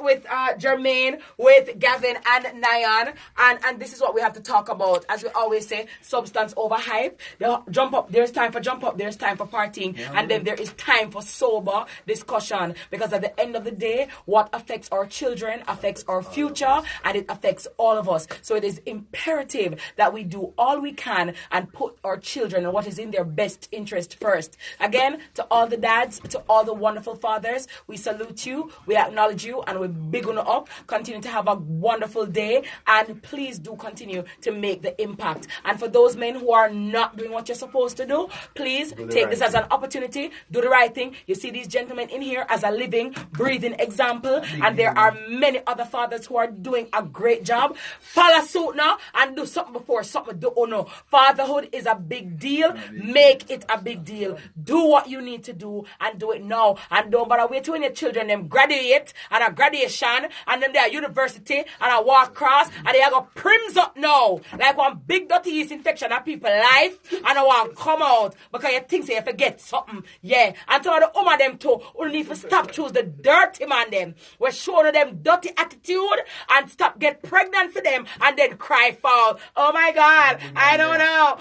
with Jermaine, with Gavin and Nyan, and this is what we have to talk about. As we always say, substance over hype. There's time for jump up, there's time for partying, and then there is time for sober discussion. Because at the end of the day, what affects our children affects our future, and it affects all of us. So it is imperative that we do all we can and put our children and what is in their best interest first. Again, to all the dads, to all the wonderful fathers, we salute you, we acknowledge you, and we big on up. Continue to have a wonderful day, and please do continue to make the impact. And for those men who are not doing what you're supposed to do, please take this as an opportunity, do the right thing. You see these gentlemen in here as a living, breathing example, and there are many other fathers who are doing a great job. Follow suit now and do something before something do. Oh no, fatherhood is a big deal. Make it a big deal. Do what you need to do and do it now. And don't bother wait till when your children them graduate and a graduation and then they are university and I walk across and they are go prims up now. Like one big dirty yeast infection of people's life and I want to come out because you think say you forget something. Yeah. And to all the woman them too who need to stop choose the dirty man them. We're showing them dirty attitude and stop get pregnant for them and then cry foul. Oh my God. I don't know.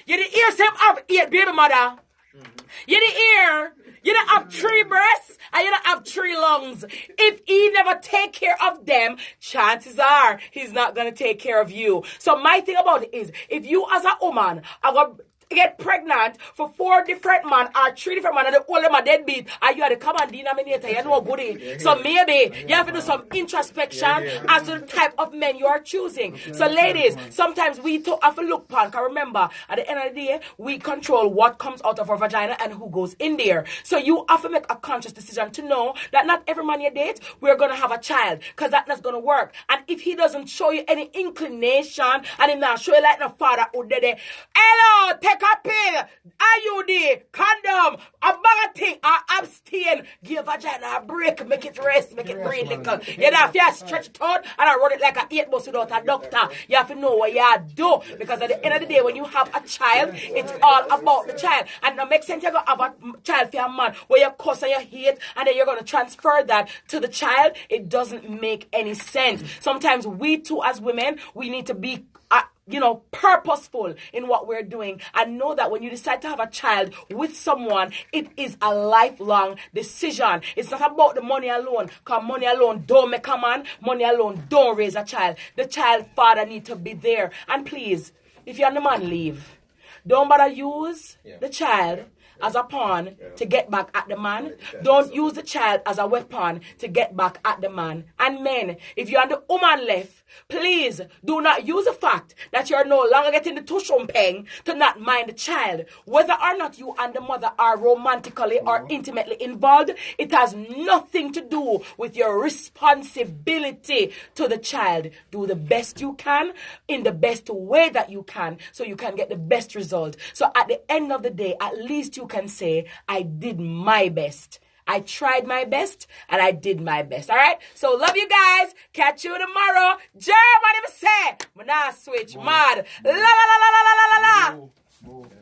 You didn't hear some of it, baby mother. You didn't hear. You don't have 3 breasts and you don't have 3 lungs. If he never take care of them, chances are he's not going to take care of you. So my thing about it is, if you as a woman are going to get pregnant for 4 different men or 3 different men and they all them are deadbeat and you are the common denominator, you know goodie. So maybe you have to do some introspection as to the type of men you are choosing. So ladies, sometimes we have to look upon, because remember, at the end of the day, we control what comes out of our vagina and who goes in there. So you have to make a conscious decision to know that not every man you date, we're going to have a child, because that's not going to work. And if he doesn't show you any inclination and he not show you like the father who did it, hello, take a pill, IUD, condom, a bag of thing, or abstain, give vagina a break, make it rest, make it breathe little. You have to stretch it out and I run it like a 8 bus without a doctor. You have to know what you do, because at the end of the day, when you have a child, it's all about the child. And it makes sense you're going to have a child for a man where you cuss and you hate, and then you're going to transfer that to the child. It doesn't make any sense. Sometimes we too, as women, we need to be purposeful in what we're doing, and know that when you decide to have a child with someone, it is a lifelong decision. It's not about the money alone, because money alone don't make a man, money alone don't raise a child. The child father need to be there. And please, if you're on the man leave, don't bother use the child as a pawn to get back at the man. Don't use the child as a weapon to get back at the man. And men, if you're on the woman left, please do not use the fact that you're no longer getting the tushumpeng to not mind the child. Whether or not you and the mother are romantically or intimately involved, it has nothing to do with your responsibility to the child. Do the best you can in the best way that you can, so you can get the best result. So at the end of the day, at least you can say, I did my best. I tried my best and I did my best. All right? So love you guys. Catch you tomorrow. Germany, say, switch mad. La la la la la la la la.